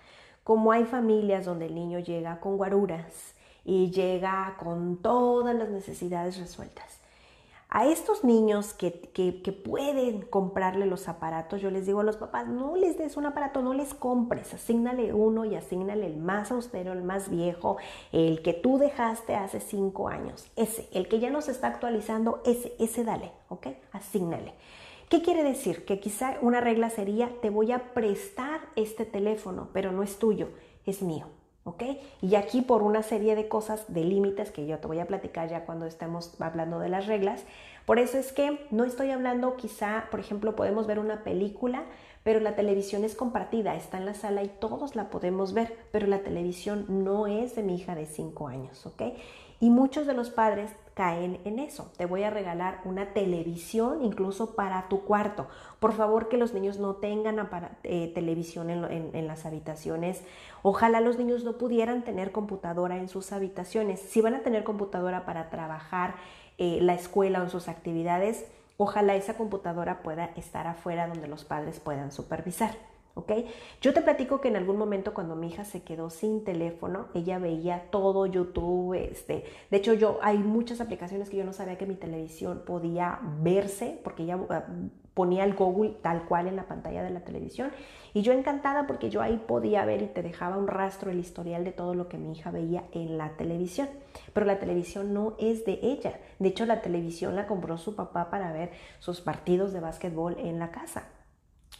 Como hay familias donde el niño llega con guaruras y llega con todas las necesidades resueltas. A estos niños que pueden comprarle los aparatos, yo les digo a los papás, no les des un aparato, no les compres, asígnale uno y asígnale el más austero, el más viejo, el que tú dejaste hace 5 años, el que ya no se está actualizando, ese dale, ¿ok? Asígnale. ¿Qué quiere decir? Que quizá una regla sería, te voy a prestar este teléfono, pero no es tuyo, es mío. ¿Ok? Y aquí por una serie de cosas, de límites que yo te voy a platicar ya cuando estemos hablando de las reglas. Por eso es que no estoy hablando, quizá, por ejemplo, podemos ver una película, pero la televisión es compartida, está en la sala y todos la podemos ver, pero la televisión no es de mi hija de 5 años, ¿ok? Y muchos de los padres caen en eso. Te voy a regalar una televisión incluso para tu cuarto. Por favor, que los niños no tengan televisión en las habitaciones. Ojalá los niños no pudieran tener computadora en sus habitaciones. Si van a tener computadora para trabajar la escuela o en sus actividades, ojalá esa computadora pueda estar afuera donde los padres puedan supervisar. ¿Ok? Yo te platico que en algún momento cuando mi hija se quedó sin teléfono, ella veía todo YouTube, de hecho hay muchas aplicaciones que yo no sabía que mi televisión podía verse, porque ella ponía el Google tal cual en la pantalla de la televisión, y yo encantada porque yo ahí podía ver y te dejaba un rastro, el historial de todo lo que mi hija veía en la televisión, pero la televisión no es de ella. De hecho, la televisión la compró su papá para ver sus partidos de básquetbol en la casa.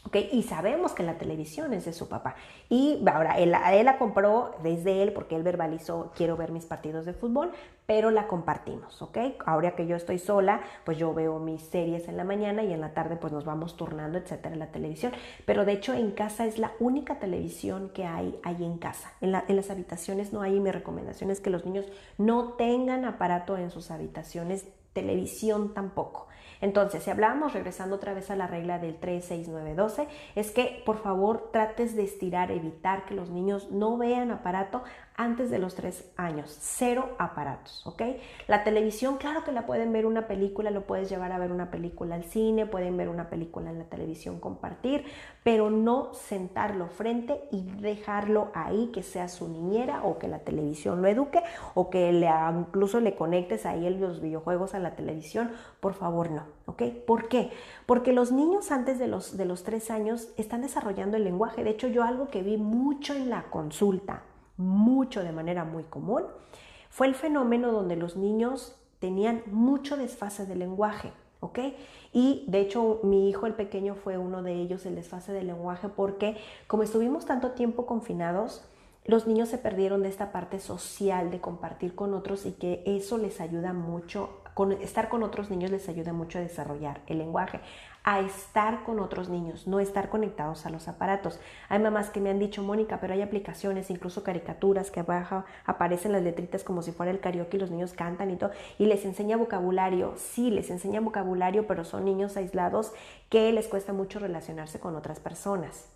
Okay, y sabemos que la televisión es de su papá. Y ahora, él la compró desde él porque él verbalizó, quiero ver mis partidos de fútbol, pero la compartimos, ¿ok? Ahora que yo estoy sola, pues yo veo mis series en la mañana y en la tarde pues nos vamos turnando, etcétera, en la televisión. Pero de hecho en casa es la única televisión que hay en casa. En las habitaciones no hay, y mi recomendación es que los niños no tengan aparato en sus habitaciones, televisión tampoco. Entonces, si hablábamos, regresando otra vez a la regla del 3, 6, 9, 12, es que por favor trates de estirar, evitar que los niños no vean aparato antes de los 3 años, 0 aparatos, ¿ok? La televisión, claro que la pueden ver una película, lo puedes llevar a ver una película al cine, pueden ver una película en la televisión, compartir, pero no sentarlo frente y dejarlo ahí que sea su niñera o que la televisión lo eduque o que incluso le conectes ahí los videojuegos a la televisión, por favor no, ¿ok? ¿Por qué? Porque los niños antes de los 3 años están desarrollando el lenguaje. De hecho, yo algo que vi mucho en la consulta, mucho de manera muy común, fue el fenómeno donde los niños tenían mucho desfase de lenguaje, ¿ok? Y de hecho mi hijo el pequeño fue uno de ellos, el desfase del lenguaje, porque como estuvimos tanto tiempo confinados, los niños se perdieron de esta parte social de compartir con otros y que eso les ayuda mucho, estar con otros niños les ayuda mucho a desarrollar el lenguaje, a estar con otros niños, no estar conectados a los aparatos. Hay mamás que me han dicho, Mónica, pero hay aplicaciones, incluso caricaturas que abajo aparecen las letritas como si fuera el karaoke y los niños cantan y todo, y les enseña vocabulario. Sí, les enseña vocabulario, pero son niños aislados que les cuesta mucho relacionarse con otras personas.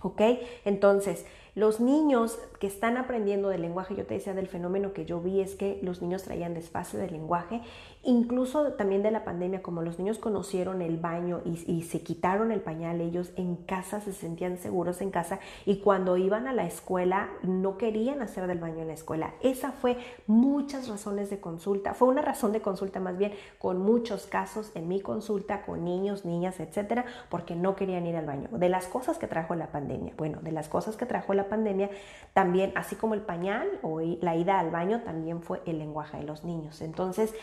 ¿Ok? Entonces, los niños que están aprendiendo del lenguaje, yo te decía del fenómeno que yo vi es que los niños traían desfase del lenguaje, incluso también de la pandemia, como los niños conocieron el baño y se quitaron el pañal, ellos en casa se sentían seguros en casa y cuando iban a la escuela no querían hacer del baño en la escuela. Esa fue muchas razones de consulta, fue una razón de consulta más bien con muchos casos en mi consulta con niños, niñas, etcétera, porque no querían ir al baño. De las cosas que trajo la pandemia, bueno, de las cosas que trajo la pandemia también, así como el pañal o la ida al baño, también fue el lenguaje de los niños. Entonces,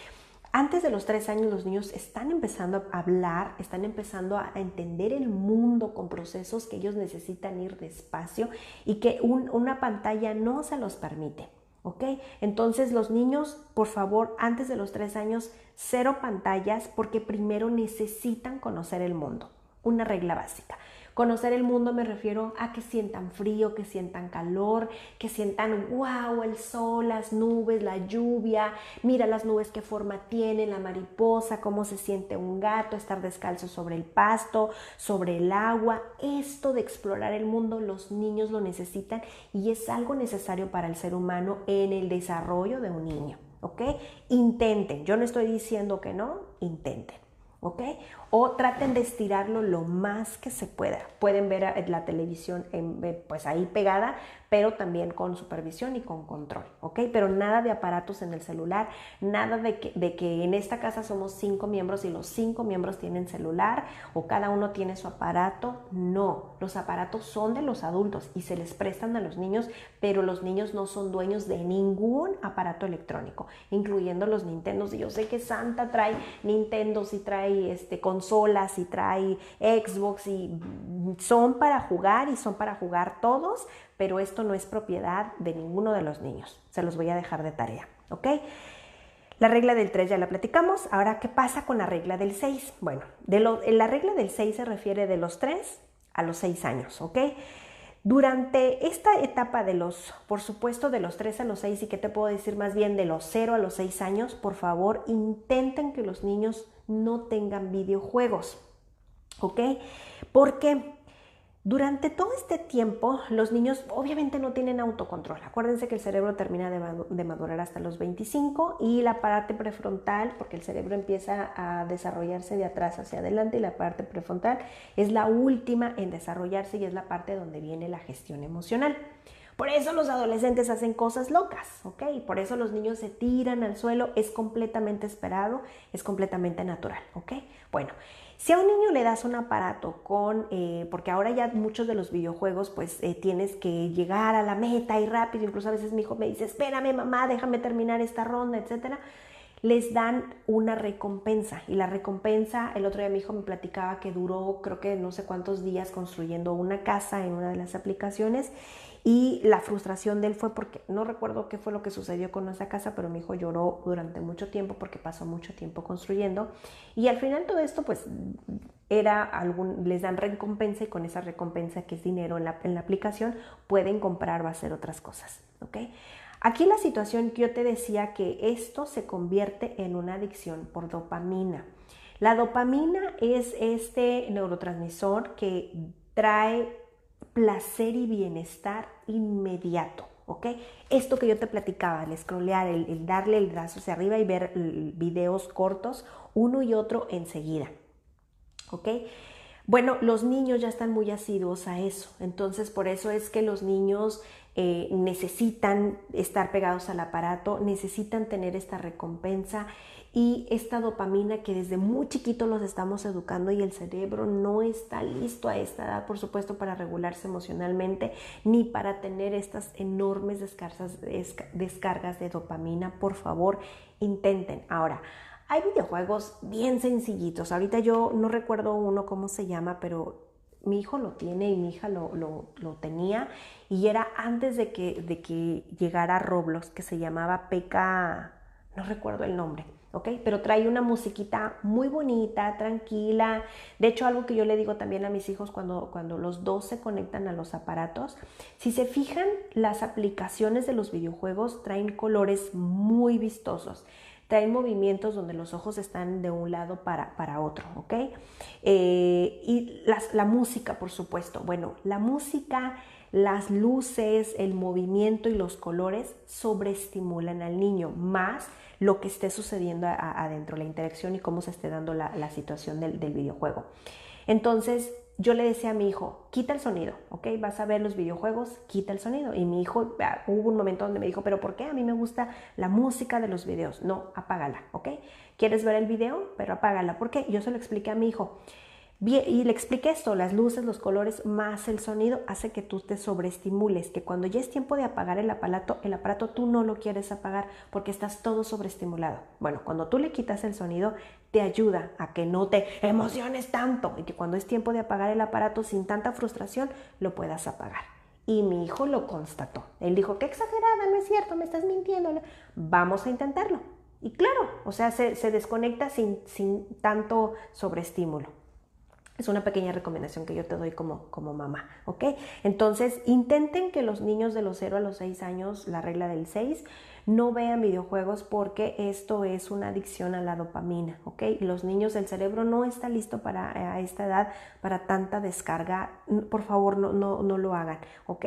antes de los 3 años los niños están empezando a hablar, están empezando a entender el mundo con procesos que ellos necesitan ir despacio y que una pantalla no se los permite. ¿Ok? Entonces los niños, por favor, antes de los 3 años, 0 pantallas porque primero necesitan conocer el mundo. Una regla básica. Conocer el mundo me refiero a que sientan frío, que sientan calor, que sientan wow, el sol, las nubes, la lluvia, mira las nubes qué forma tienen, la mariposa, cómo se siente un gato, estar descalzo sobre el pasto, sobre el agua. Esto de explorar el mundo los niños lo necesitan y es algo necesario para el ser humano en el desarrollo de un niño, ¿ok? Intenten, yo no estoy diciendo que no, intenten. ¿Ok? O traten de estirarlo lo más que se pueda. Pueden ver la televisión pues ahí pegada, pero también con supervisión y con control, ¿ok? Pero nada de aparatos en el celular, nada de que en esta casa somos 5 miembros y los 5 miembros tienen celular o cada uno tiene su aparato. No, los aparatos son de los adultos y se les prestan a los niños, pero los niños no son dueños de ningún aparato electrónico, incluyendo los Nintendos. Y yo sé que Santa trae Nintendos y trae consolas y trae Xbox y son para jugar y son para jugar todos, pero esto no es propiedad de ninguno de los niños. Se los voy a dejar de tarea, ¿ok? La regla del 3 ya la platicamos. Ahora, ¿qué pasa con la regla del 6? Bueno, la regla del 6 se refiere de los 3 a los 6 años, ¿ok? Durante esta etapa por supuesto, de los 3 a los 6, y que te puedo decir más bien de los 0 a los 6 años, por favor, intenten que los niños no tengan videojuegos, ¿ok? Porque durante todo este tiempo los niños obviamente no tienen autocontrol. Acuérdense que el cerebro termina de madurar hasta los 25 y la parte prefrontal, porque el cerebro empieza a desarrollarse de atrás hacia adelante y la parte prefrontal es la última en desarrollarse y es la parte donde viene la gestión emocional. Por eso los adolescentes hacen cosas locas, ¿ok? Por eso los niños se tiran al suelo, es completamente esperado, es completamente natural, ¿ok? Bueno, si a un niño le das un aparato porque ahora ya muchos de los videojuegos pues tienes que llegar a la meta y rápido, incluso a veces mi hijo me dice, espérame mamá, déjame terminar esta ronda, etcétera. Les dan una recompensa y la recompensa, el otro día mi hijo me platicaba que duró creo que no sé cuántos días construyendo una casa en una de las aplicaciones y la frustración de él fue porque no recuerdo qué fue lo que sucedió con nuestra casa, pero mi hijo lloró durante mucho tiempo porque pasó mucho tiempo construyendo y al final todo esto pues les dan recompensa y con esa recompensa que es dinero en la aplicación pueden comprar o hacer otras cosas, ¿ok? Aquí la situación que yo te decía que esto se convierte en una adicción por dopamina. La dopamina es este neurotransmisor que trae placer y bienestar inmediato, ¿ok? Esto que yo te platicaba, el scrollear, el darle el brazo hacia arriba y ver videos cortos, uno y otro enseguida, ¿ok? Bueno, los niños ya están muy asiduos a eso, entonces por eso es que los niños necesitan estar pegados al aparato, necesitan tener esta recompensa y esta dopamina que desde muy chiquito los estamos educando y el cerebro no está listo a esta edad, por supuesto, para regularse emocionalmente ni para tener estas enormes descargas de dopamina. Por favor, intenten. Ahora, hay videojuegos bien sencillitos. Ahorita yo no recuerdo uno cómo se llama, pero mi hijo lo tiene y mi hija lo tenía y era antes de que llegara Roblox, que se llamaba P.K., no recuerdo el nombre, ¿ok? Pero trae una musiquita muy bonita, tranquila. De hecho, algo que yo le digo también a mis hijos cuando los dos se conectan a los aparatos, si se fijan, las aplicaciones de los videojuegos traen colores muy vistosos. Traen movimientos donde los ojos están de un lado para otro, ¿ok? Y la música, por supuesto. Bueno, la música, las luces, el movimiento y los colores sobreestimulan al niño, más lo que esté sucediendo adentro, la interacción y cómo se esté dando la situación del videojuego. Entonces, yo le decía a mi hijo, quita el sonido, ¿ok? Vas a ver los videojuegos, quita el sonido. Y mi hijo, hubo un momento donde me dijo, ¿pero por qué? A mí me gusta la música de los videos. No, apágala, ¿ok? ¿Quieres ver el video? Pero apágala. ¿Por qué? Yo se lo expliqué a mi hijo. Bien, y le expliqué esto, las luces, los colores, más el sonido, hace que tú te sobreestimules, que cuando ya es tiempo de apagar el aparato tú no lo quieres apagar porque estás todo sobreestimulado. Bueno, cuando tú le quitas el sonido, te ayuda a que no te emociones tanto y que cuando es tiempo de apagar el aparato sin tanta frustración, lo puedas apagar. Y mi hijo lo constató. Él dijo, qué exagerada, no es cierto, me estás mintiendo. Vamos a intentarlo. Y claro, o sea, se desconecta sin tanto sobreestímulo. Es una pequeña recomendación que yo te doy como mamá, ¿ok? Entonces, intenten que los niños de los 0 a los 6 años, la regla del 6, no vean videojuegos porque esto es una adicción a la dopamina, ¿ok? Los niños, el cerebro no está listo a esta edad para tanta descarga. Por favor, no lo hagan, ¿ok?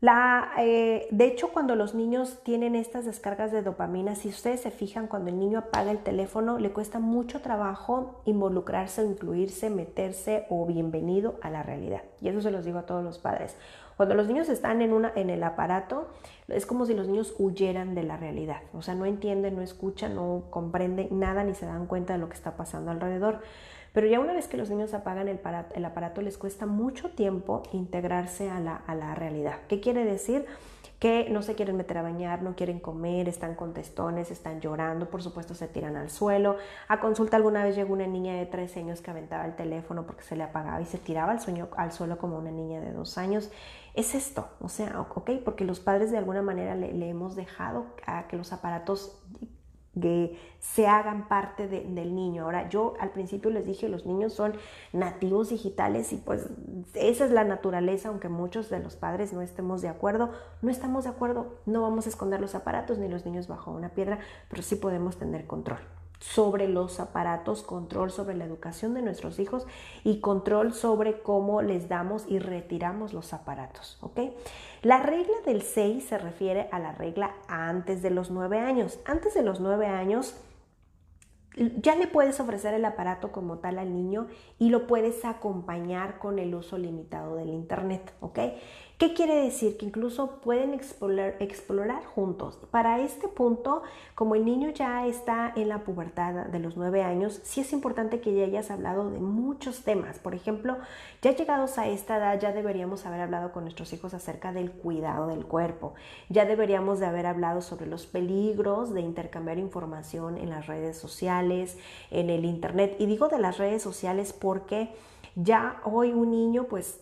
De hecho, cuando los niños tienen estas descargas de dopamina, si ustedes se fijan, cuando el niño apaga el teléfono, le cuesta mucho trabajo involucrarse, incluirse, meterse o bienvenido a la realidad. Y eso se los digo a todos los padres. Cuando los niños están en el aparato, es como si los niños huyeran de la realidad. O sea, no entienden, no escuchan, no comprenden nada ni se dan cuenta de lo que está pasando alrededor. Pero ya una vez que los niños apagan el aparato les cuesta mucho tiempo integrarse a la realidad. ¿Qué quiere decir? Que no se quieren meter a bañar, no quieren comer, están con testones, están llorando, por supuesto se tiran al suelo. A consulta alguna vez llegó una niña de 13 años que aventaba el teléfono porque se le apagaba y se tiraba al suelo como una niña de 2 años. Es esto, o sea, ok, porque los padres de alguna manera le hemos dejado a que los aparatos que se hagan parte del niño. Ahora, yo al principio les dije, los niños son nativos digitales y pues esa es la naturaleza, aunque muchos de los padres no estemos de acuerdo, no vamos a esconder los aparatos ni los niños bajo una piedra, pero sí podemos tener control sobre los aparatos, control sobre la educación de nuestros hijos y control sobre cómo les damos y retiramos los aparatos, ¿ok? La regla del 6 se refiere a la regla antes de los 9 años. Antes de los 9 años ya le puedes ofrecer el aparato como tal al niño y lo puedes acompañar con el uso limitado del internet, ¿ok? ¿Qué quiere decir? Que incluso pueden explorar juntos. Para este punto, como el niño ya está en la pubertad de los 9 años, sí es importante que ya hayas hablado de muchos temas. Por ejemplo, ya llegados a esta edad, ya deberíamos haber hablado con nuestros hijos acerca del cuidado del cuerpo. Ya deberíamos de haber hablado sobre los peligros de intercambiar información en las redes sociales, en el internet. Y digo de las redes sociales porque ya hoy un niño pues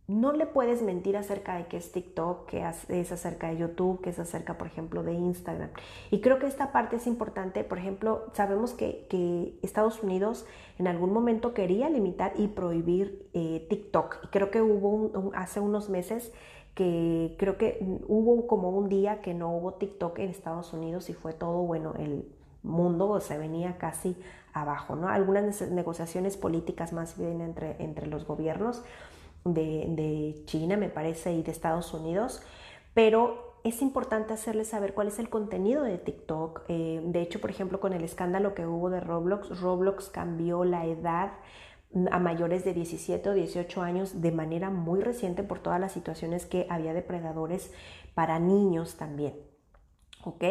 no le puedes mentir acerca de qué es TikTok, qué es acerca de YouTube, qué es acerca, por ejemplo, de Instagram. Y creo que esta parte es importante. Por ejemplo, sabemos que Estados Unidos en algún momento quería limitar y prohibir TikTok. Y creo que hubo hace unos meses que creo que hubo como un día que no hubo TikTok en Estados Unidos y fue todo, bueno, el mundo se venía casi abajo, ¿no? Algunas negociaciones políticas más bien entre los gobiernos de China, me parece, y de Estados Unidos, pero es importante hacerles saber cuál es el contenido de TikTok. De hecho, por ejemplo, con el escándalo que hubo de Roblox, Roblox cambió la edad a mayores de 17 o 18 años de manera muy reciente por todas las situaciones que había depredadores para niños también. ¿Ok?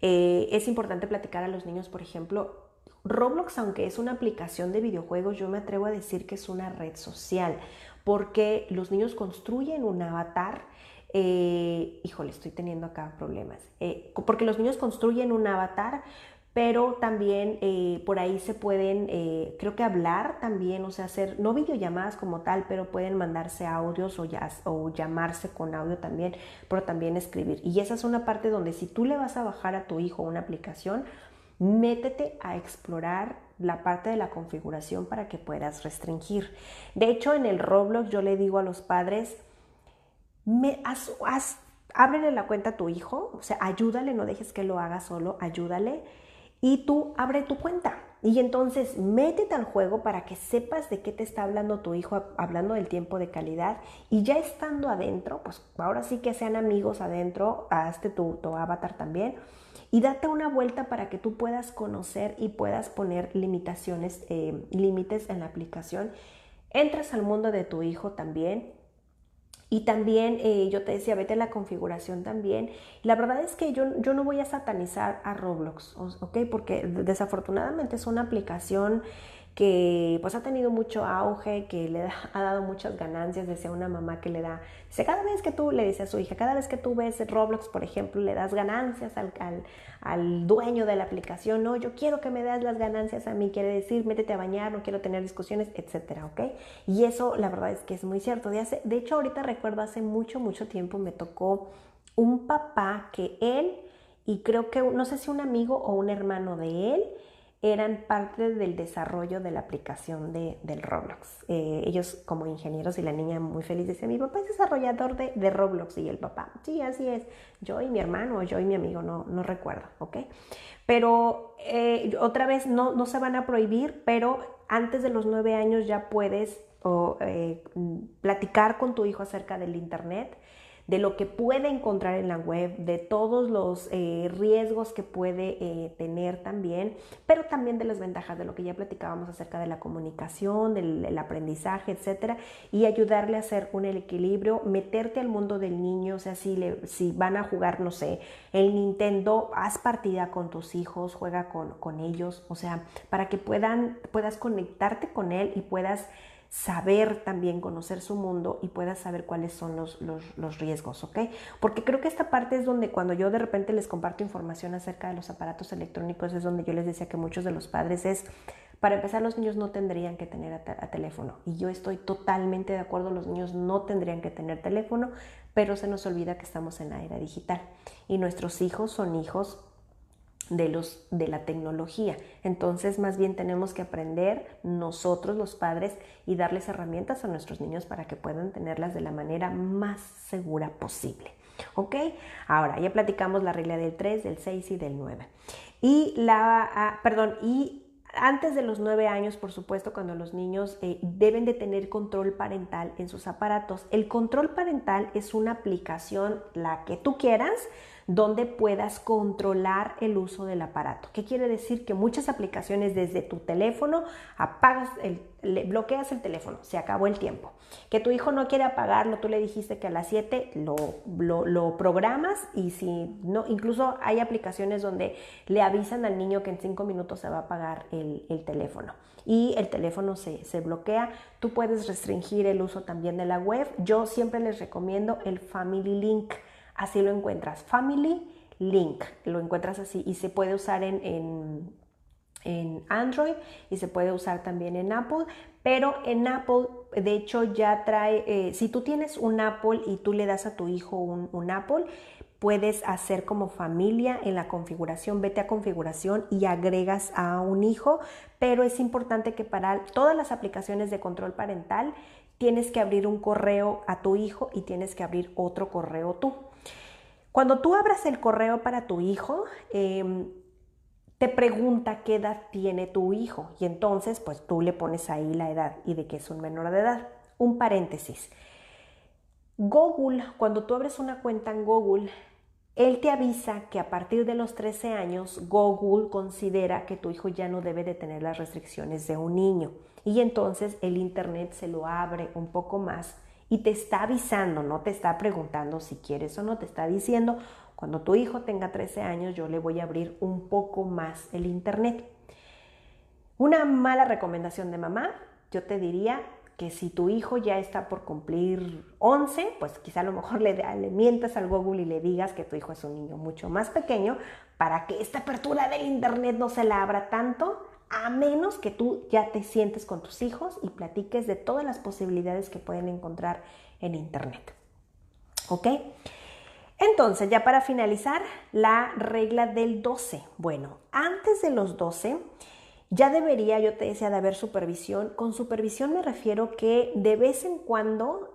Es importante platicar a los niños, por ejemplo, Roblox, aunque es una aplicación de videojuegos, yo me atrevo a decir que es una red social, porque los niños construyen un avatar. Híjole, estoy teniendo acá problemas. Porque los niños construyen un avatar, pero también por ahí se pueden, creo que hablar también, o sea, hacer, no videollamadas como tal, pero pueden mandarse audios o llamarse con audio también, pero también escribir. Y esa es una parte donde si tú le vas a bajar a tu hijo una aplicación, métete a explorar la parte de la configuración para que puedas restringir. De hecho, en el Roblox yo le digo a los padres, ábrele la cuenta a tu hijo, o sea, ayúdale, no dejes que lo haga solo, ayúdale y tú abre tu cuenta. Y entonces métete al juego para que sepas de qué te está hablando tu hijo, hablando del tiempo de calidad. Y ya estando adentro, pues ahora sí que sean amigos adentro, hazte tu avatar también. Y date una vuelta para que tú puedas conocer y puedas poner limitaciones, límites en la aplicación. Entras al mundo de tu hijo también. Y también yo te decía, vete a la configuración también. La verdad es que yo no voy a satanizar a Roblox, ¿ok? Porque desafortunadamente es una aplicación que pues ha tenido mucho auge, que ha dado muchas ganancias. Decía una mamá que dice, cada vez que tú, le dice a su hija, cada vez que tú ves Roblox, por ejemplo, le das ganancias al dueño de la aplicación. No, yo quiero que me das las ganancias a mí, quiere decir, métete a bañar, no quiero tener discusiones, etcétera, ¿ok? Y eso la verdad es que es muy cierto. De hecho, ahorita recuerdo hace mucho tiempo me tocó un papá que él, y creo que, no sé si un amigo o un hermano de él, eran parte del desarrollo de la aplicación del Roblox. Ellos como ingenieros y la niña muy feliz dice, mi papá es desarrollador de Roblox, y el papá, sí, así es, yo y mi hermano, o yo y mi amigo, no recuerdo, ¿ok? Pero otra vez no se van a prohibir, pero antes de los 9 años ya puedes platicar con tu hijo acerca del internet, de lo que puede encontrar en la web, de todos los riesgos que puede tener también, pero también de las ventajas de lo que ya platicábamos acerca de la comunicación, del aprendizaje, etcétera, y ayudarle a hacer un equilibrio, meterte al mundo del niño. O sea, si van a jugar, no sé, el Nintendo, haz partida con tus hijos, juega con ellos, o sea, para que puedas conectarte con él y puedas saber también, conocer su mundo y puedas saber cuáles son los riesgos, ¿ok? Porque creo que esta parte es donde cuando yo de repente les comparto información acerca de los aparatos electrónicos, es donde yo les decía que muchos de los padres para empezar, los niños no tendrían que tener a teléfono. Y yo estoy totalmente de acuerdo, los niños no tendrían que tener teléfono, pero se nos olvida que estamos en la era digital. Y nuestros hijos son hijos de la tecnología. Entonces, más bien tenemos que aprender nosotros, los padres, y darles herramientas a nuestros niños para que puedan tenerlas de la manera más segura posible. ¿Ok? Ahora, ya platicamos la regla del 3, del 6 y del 9. Y antes de los 9 años, por supuesto, cuando los niños deben de tener control parental en sus aparatos. El control parental es una aplicación, la que tú quieras, donde puedas controlar el uso del aparato. ¿Qué quiere decir? Que muchas aplicaciones desde tu teléfono bloqueas el teléfono, se acabó el tiempo. Que tu hijo no quiere apagarlo, tú le dijiste que a las 7 lo programas, y si no, incluso hay aplicaciones donde le avisan al niño que en 5 minutos se va a apagar el teléfono y el teléfono se bloquea. Tú puedes restringir el uso también de la web. Yo siempre les recomiendo el Family Link. Así lo encuentras, Family Link, lo encuentras así, y se puede usar en Android y se puede usar también en Apple, pero en Apple, de hecho, ya trae, si tú tienes un Apple y tú le das a tu hijo un Apple, puedes hacer como familia en la configuración, vete a configuración y agregas a un hijo, pero es importante que para todas las aplicaciones de control parental tienes que abrir un correo a tu hijo y tienes que abrir otro correo tú. Cuando tú abras el correo para tu hijo, te pregunta qué edad tiene tu hijo, y entonces pues tú le pones ahí la edad y de que es un menor de edad. Un paréntesis. Google, cuando tú abres una cuenta en Google, él te avisa que a partir de los 13 años Google considera que tu hijo ya no debe de tener las restricciones de un niño y entonces el internet se lo abre un poco más y te está avisando, no te está preguntando si quieres o no, te está diciendo cuando tu hijo tenga 13 años yo le voy a abrir un poco más el internet. Una mala recomendación de mamá, yo te diría que si tu hijo ya está por cumplir 11, pues quizá a lo mejor le mientas al Google y le digas que tu hijo es un niño mucho más pequeño para que esta apertura del internet no se la abra tanto, a menos que tú ya te sientes con tus hijos y platiques de todas las posibilidades que pueden encontrar en internet. ¿Ok? Entonces, ya para finalizar, la regla del 12. Bueno, antes de los 12... ya debería, yo te decía, de haber supervisión. Con supervisión me refiero que de vez en cuando,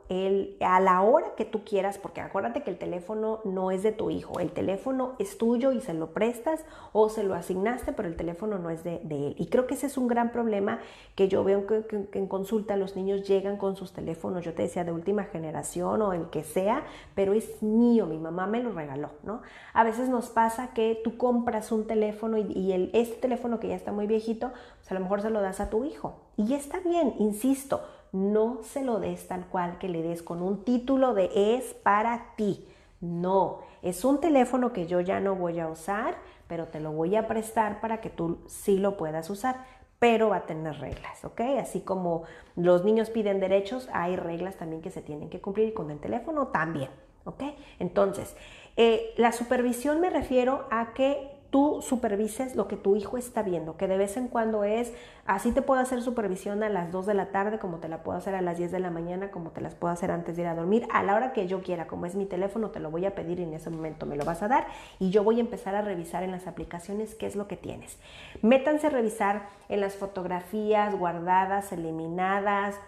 a la hora que tú quieras, porque acuérdate que el teléfono no es de tu hijo, el teléfono es tuyo y se lo prestas o se lo asignaste, pero el teléfono no es de él. Y creo que ese es un gran problema que yo veo que en consulta los niños llegan con sus teléfonos, yo te decía, de última generación o el que sea, pero es mío, mi mamá me lo regaló, ¿no? A veces nos pasa que tú compras un teléfono y este teléfono que ya está muy viejito, pues a lo mejor se lo das a tu hijo. Y está bien, insisto, no se lo des tal cual que le des con un título de es para ti. No, es un teléfono que yo ya no voy a usar, pero te lo voy a prestar para que tú sí lo puedas usar, pero va a tener reglas, ¿ok? Así como los niños piden derechos, hay reglas también que se tienen que cumplir y con el teléfono también, ¿ok? Entonces, la supervisión me refiero a que tú supervises lo que tu hijo está viendo, que de vez en cuando así te puedo hacer supervisión a las 2 de la tarde, como te la puedo hacer a las 10 de la mañana, como te las puedo hacer antes de ir a dormir, a la hora que yo quiera, como es mi teléfono, te lo voy a pedir y en ese momento me lo vas a dar y yo voy a empezar a revisar en las aplicaciones qué es lo que tienes. Métanse a revisar en las fotografías guardadas, eliminadas,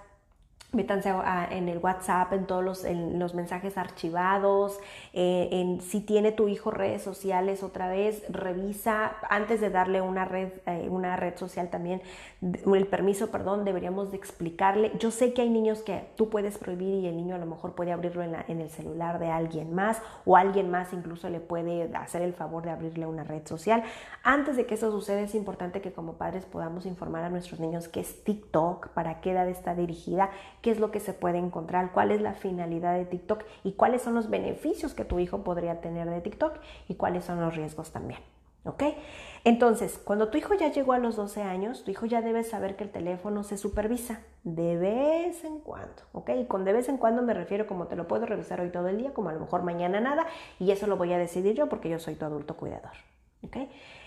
métanse en el WhatsApp, en todos los mensajes archivados, si tiene tu hijo redes sociales otra vez, revisa antes de darle una red social también, el permiso, perdón, deberíamos de explicarle. Yo sé que hay niños que tú puedes prohibir y el niño a lo mejor puede abrirlo en el celular de alguien más o alguien más incluso le puede hacer el favor de abrirle una red social. Antes de que eso suceda es importante que como padres podamos informar a nuestros niños qué es TikTok, para qué edad está dirigida, qué es lo que se puede encontrar, cuál es la finalidad de TikTok y cuáles son los beneficios que tu hijo podría tener de TikTok y cuáles son los riesgos también, ¿ok? Entonces, cuando tu hijo ya llegó a los 12 años, tu hijo ya debe saber que el teléfono se supervisa de vez en cuando, ¿ok? Y con de vez en cuando me refiero como te lo puedo revisar hoy todo el día, como a lo mejor mañana nada, y eso lo voy a decidir yo porque yo soy tu adulto cuidador, ¿ok?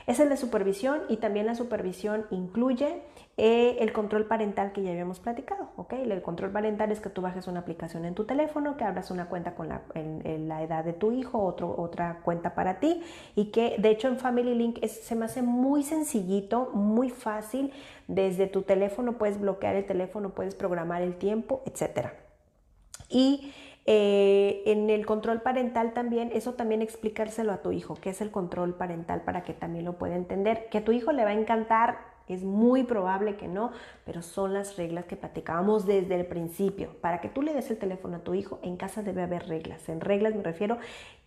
Es el de supervisión y también la supervisión incluye el control parental que ya habíamos platicado, ¿ok? El control parental es que tú bajes una aplicación en tu teléfono, que abras una cuenta con la edad de tu hijo, otra cuenta para ti y que de hecho en Family Link se me hace muy sencillito, muy fácil. Desde tu teléfono puedes bloquear el teléfono, puedes programar el tiempo, etc. Y en el control parental también, eso también explicárselo a tu hijo, qué es el control parental para que también lo pueda entender. Que a tu hijo le va a encantar, es muy probable que no, pero son las reglas que platicábamos desde el principio. Para que tú le des el teléfono a tu hijo, en casa debe haber reglas. En reglas me refiero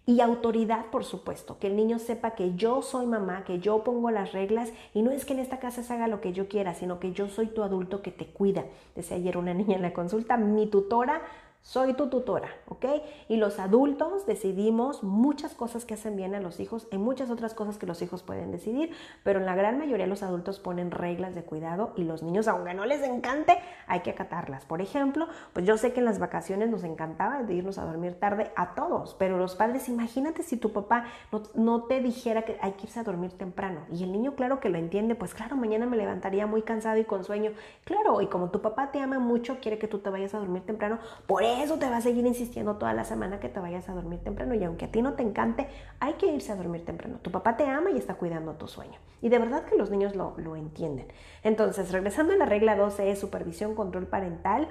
y autoridad, por supuesto, que el niño sepa que yo soy mamá, que yo pongo las reglas y no es que en esta casa se haga lo que yo quiera, sino que yo soy tu adulto que te cuida. Decía ayer una niña en la consulta, mi tutora, soy tu tutora, ¿ok? Y los adultos decidimos muchas cosas que hacen bien a los hijos, hay muchas otras cosas que los hijos pueden decidir, pero en la gran mayoría los adultos ponen reglas de cuidado y los niños, aunque no les encante, hay que acatarlas. Por ejemplo, pues yo sé que en las vacaciones nos encantaba de irnos a dormir tarde a todos, pero los padres, imagínate si tu papá no te dijera que hay que irse a dormir temprano y el niño claro que lo entiende, pues claro, mañana me levantaría muy cansado y con sueño, claro, y como tu papá te ama mucho, quiere que tú te vayas a dormir temprano, por eso te va a seguir insistiendo toda la semana que te vayas a dormir temprano y aunque a ti no te encante, hay que irse a dormir temprano. Tu papá te ama y está cuidando tu sueño. Y de verdad que los niños lo entienden. Entonces, regresando a la regla 12 es supervisión, control parental.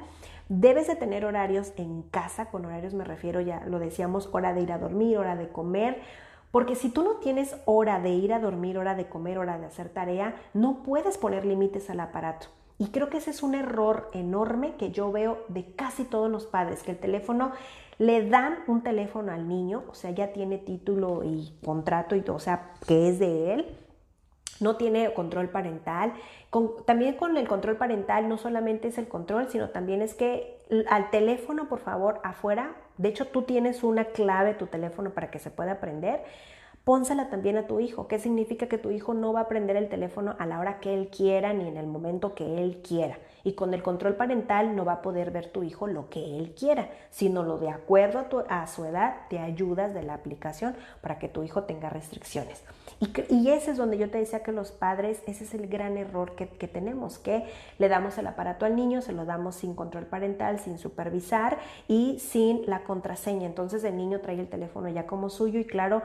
Debes de tener horarios en casa, con horarios me refiero, ya lo decíamos, hora de ir a dormir, hora de comer. Porque si tú no tienes hora de ir a dormir, hora de comer, hora de hacer tarea, no puedes poner límites al aparato. Y creo que ese es un error enorme que yo veo de casi todos los padres, que el teléfono le dan un teléfono al niño, o sea, ya tiene título y contrato y todo, o sea, que es de él. No tiene control parental. También con el control parental no solamente es el control, sino también es que al teléfono, por favor, afuera, de hecho tú tienes una clave, tu teléfono, para que se pueda prender, pónsela también a tu hijo. ¿Qué significa? Que tu hijo no va a prender el teléfono a la hora que él quiera ni en el momento que él quiera. Y con el control parental no va a poder ver tu hijo lo que él quiera, sino lo de acuerdo a su edad, te ayudas de la aplicación para que tu hijo tenga restricciones. Y ese es donde yo te decía que los padres, ese es el gran error que tenemos, que le damos el aparato al niño, se lo damos sin control parental, sin supervisar y sin la contraseña. Entonces el niño trae el teléfono ya como suyo y claro,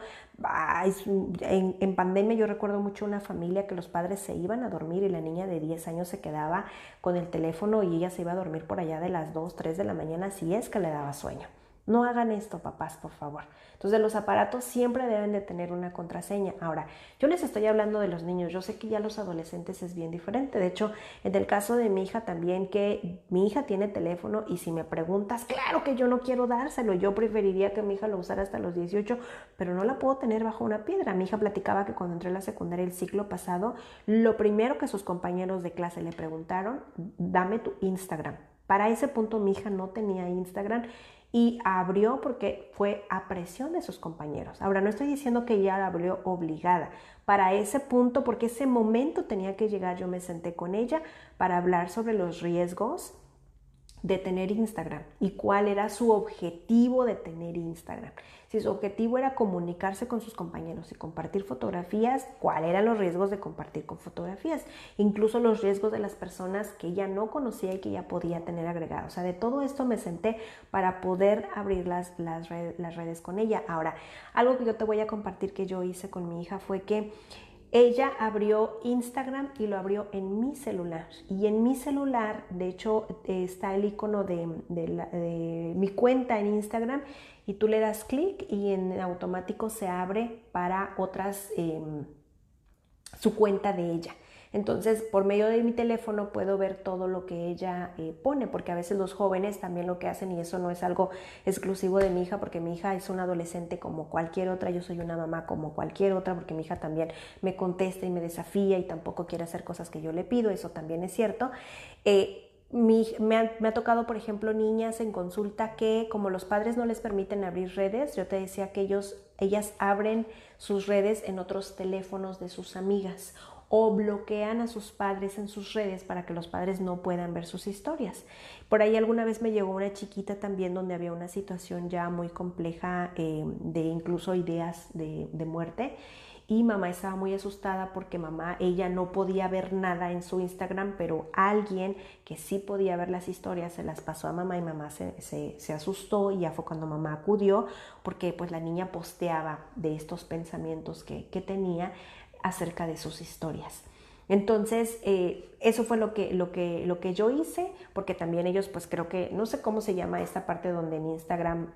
en pandemia yo recuerdo mucho una familia que los padres se iban a dormir y la niña de 10 años se quedaba con el teléfono y ella se iba a dormir por allá de las 2, 3 de la mañana si es que le daba sueño. No hagan esto, papás, por favor. Entonces, los aparatos siempre deben de tener una contraseña. Ahora, yo les estoy hablando de los niños. Yo sé que ya los adolescentes es bien diferente. De hecho, en el caso de mi hija también, que mi hija tiene teléfono y si me preguntas, claro que yo no quiero dárselo. Yo preferiría que mi hija lo usara hasta los 18, pero no la puedo tener bajo una piedra. Mi hija platicaba que cuando entró a la secundaria el ciclo pasado, lo primero que sus compañeros de clase le preguntaron, dame tu Instagram. Para ese punto mi hija no tenía Instagram y abrió porque fue a presión de sus compañeros. Ahora, no estoy diciendo que ella la abrió obligada. Para ese punto, porque ese momento tenía que llegar, yo me senté con ella para hablar sobre los riesgos de tener Instagram y cuál era su objetivo de tener Instagram. Si su objetivo era comunicarse con sus compañeros y compartir fotografías, ¿cuáles eran los riesgos de compartir con fotografías? Incluso los riesgos de las personas que ella no conocía y que ella podía tener agregadas. O sea, de todo esto me senté para poder abrir las redes con ella. Ahora, algo que yo te voy a compartir que yo hice con mi hija fue que ella abrió Instagram y lo abrió en mi celular. Y en mi celular, de hecho, está el icono de mi cuenta en Instagram y tú le das clic y en automático se abre para otras, su cuenta de ella. Entonces, por medio de mi teléfono puedo ver todo lo que ella pone, porque a veces los jóvenes también lo que hacen, y eso no es algo exclusivo de mi hija, porque mi hija es una adolescente como cualquier otra, yo soy una mamá como cualquier otra, porque mi hija también me contesta y me desafía y tampoco quiere hacer cosas que yo le pido, eso también es cierto. Me ha tocado, por ejemplo, niñas en consulta que como los padres no les permiten abrir redes, yo te decía que ellas abren sus redes en otros teléfonos de sus amigas o bloquean a sus padres en sus redes para que los padres no puedan ver sus historias. Por ahí alguna vez me llegó una chiquita también donde había una situación ya muy compleja de incluso ideas de muerte. Y mamá estaba muy asustada porque ella no podía ver nada en su Instagram, pero alguien que sí podía ver las historias se las pasó a mamá y mamá se asustó y ya fue cuando mamá acudió porque pues la niña posteaba de estos pensamientos que tenía acerca de sus historias. Entonces, eso fue lo que yo hice, porque también ellos, pues creo que, no sé cómo se llama esta parte donde en Instagram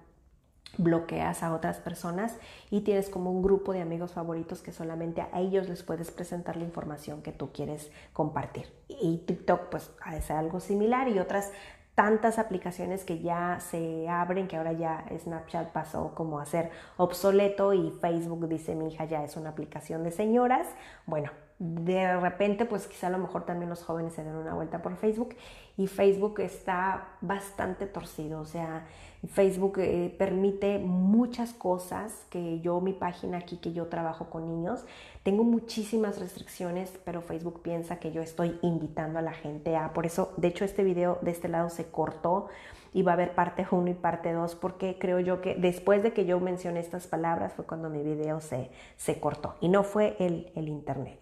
bloqueas a otras personas y tienes como un grupo de amigos favoritos que solamente a ellos les puedes presentar la información que tú quieres compartir. Y TikTok pues es algo similar y otras tantas aplicaciones que ya se abren, que ahora ya Snapchat pasó como a ser obsoleto y Facebook, dice mi hija, ya es una aplicación de señoras. Bueno, de repente pues quizá a lo mejor también los jóvenes se den una vuelta por Facebook y Facebook está bastante torcido, o sea, Facebook permite muchas cosas que mi página aquí que yo trabajo con niños, tengo muchísimas restricciones, pero Facebook piensa que yo estoy invitando a la gente por eso, de hecho este video de este lado se cortó y va a haber parte 1 y parte 2 porque creo yo que después de que yo mencioné estas palabras fue cuando mi video se cortó y no fue el internet.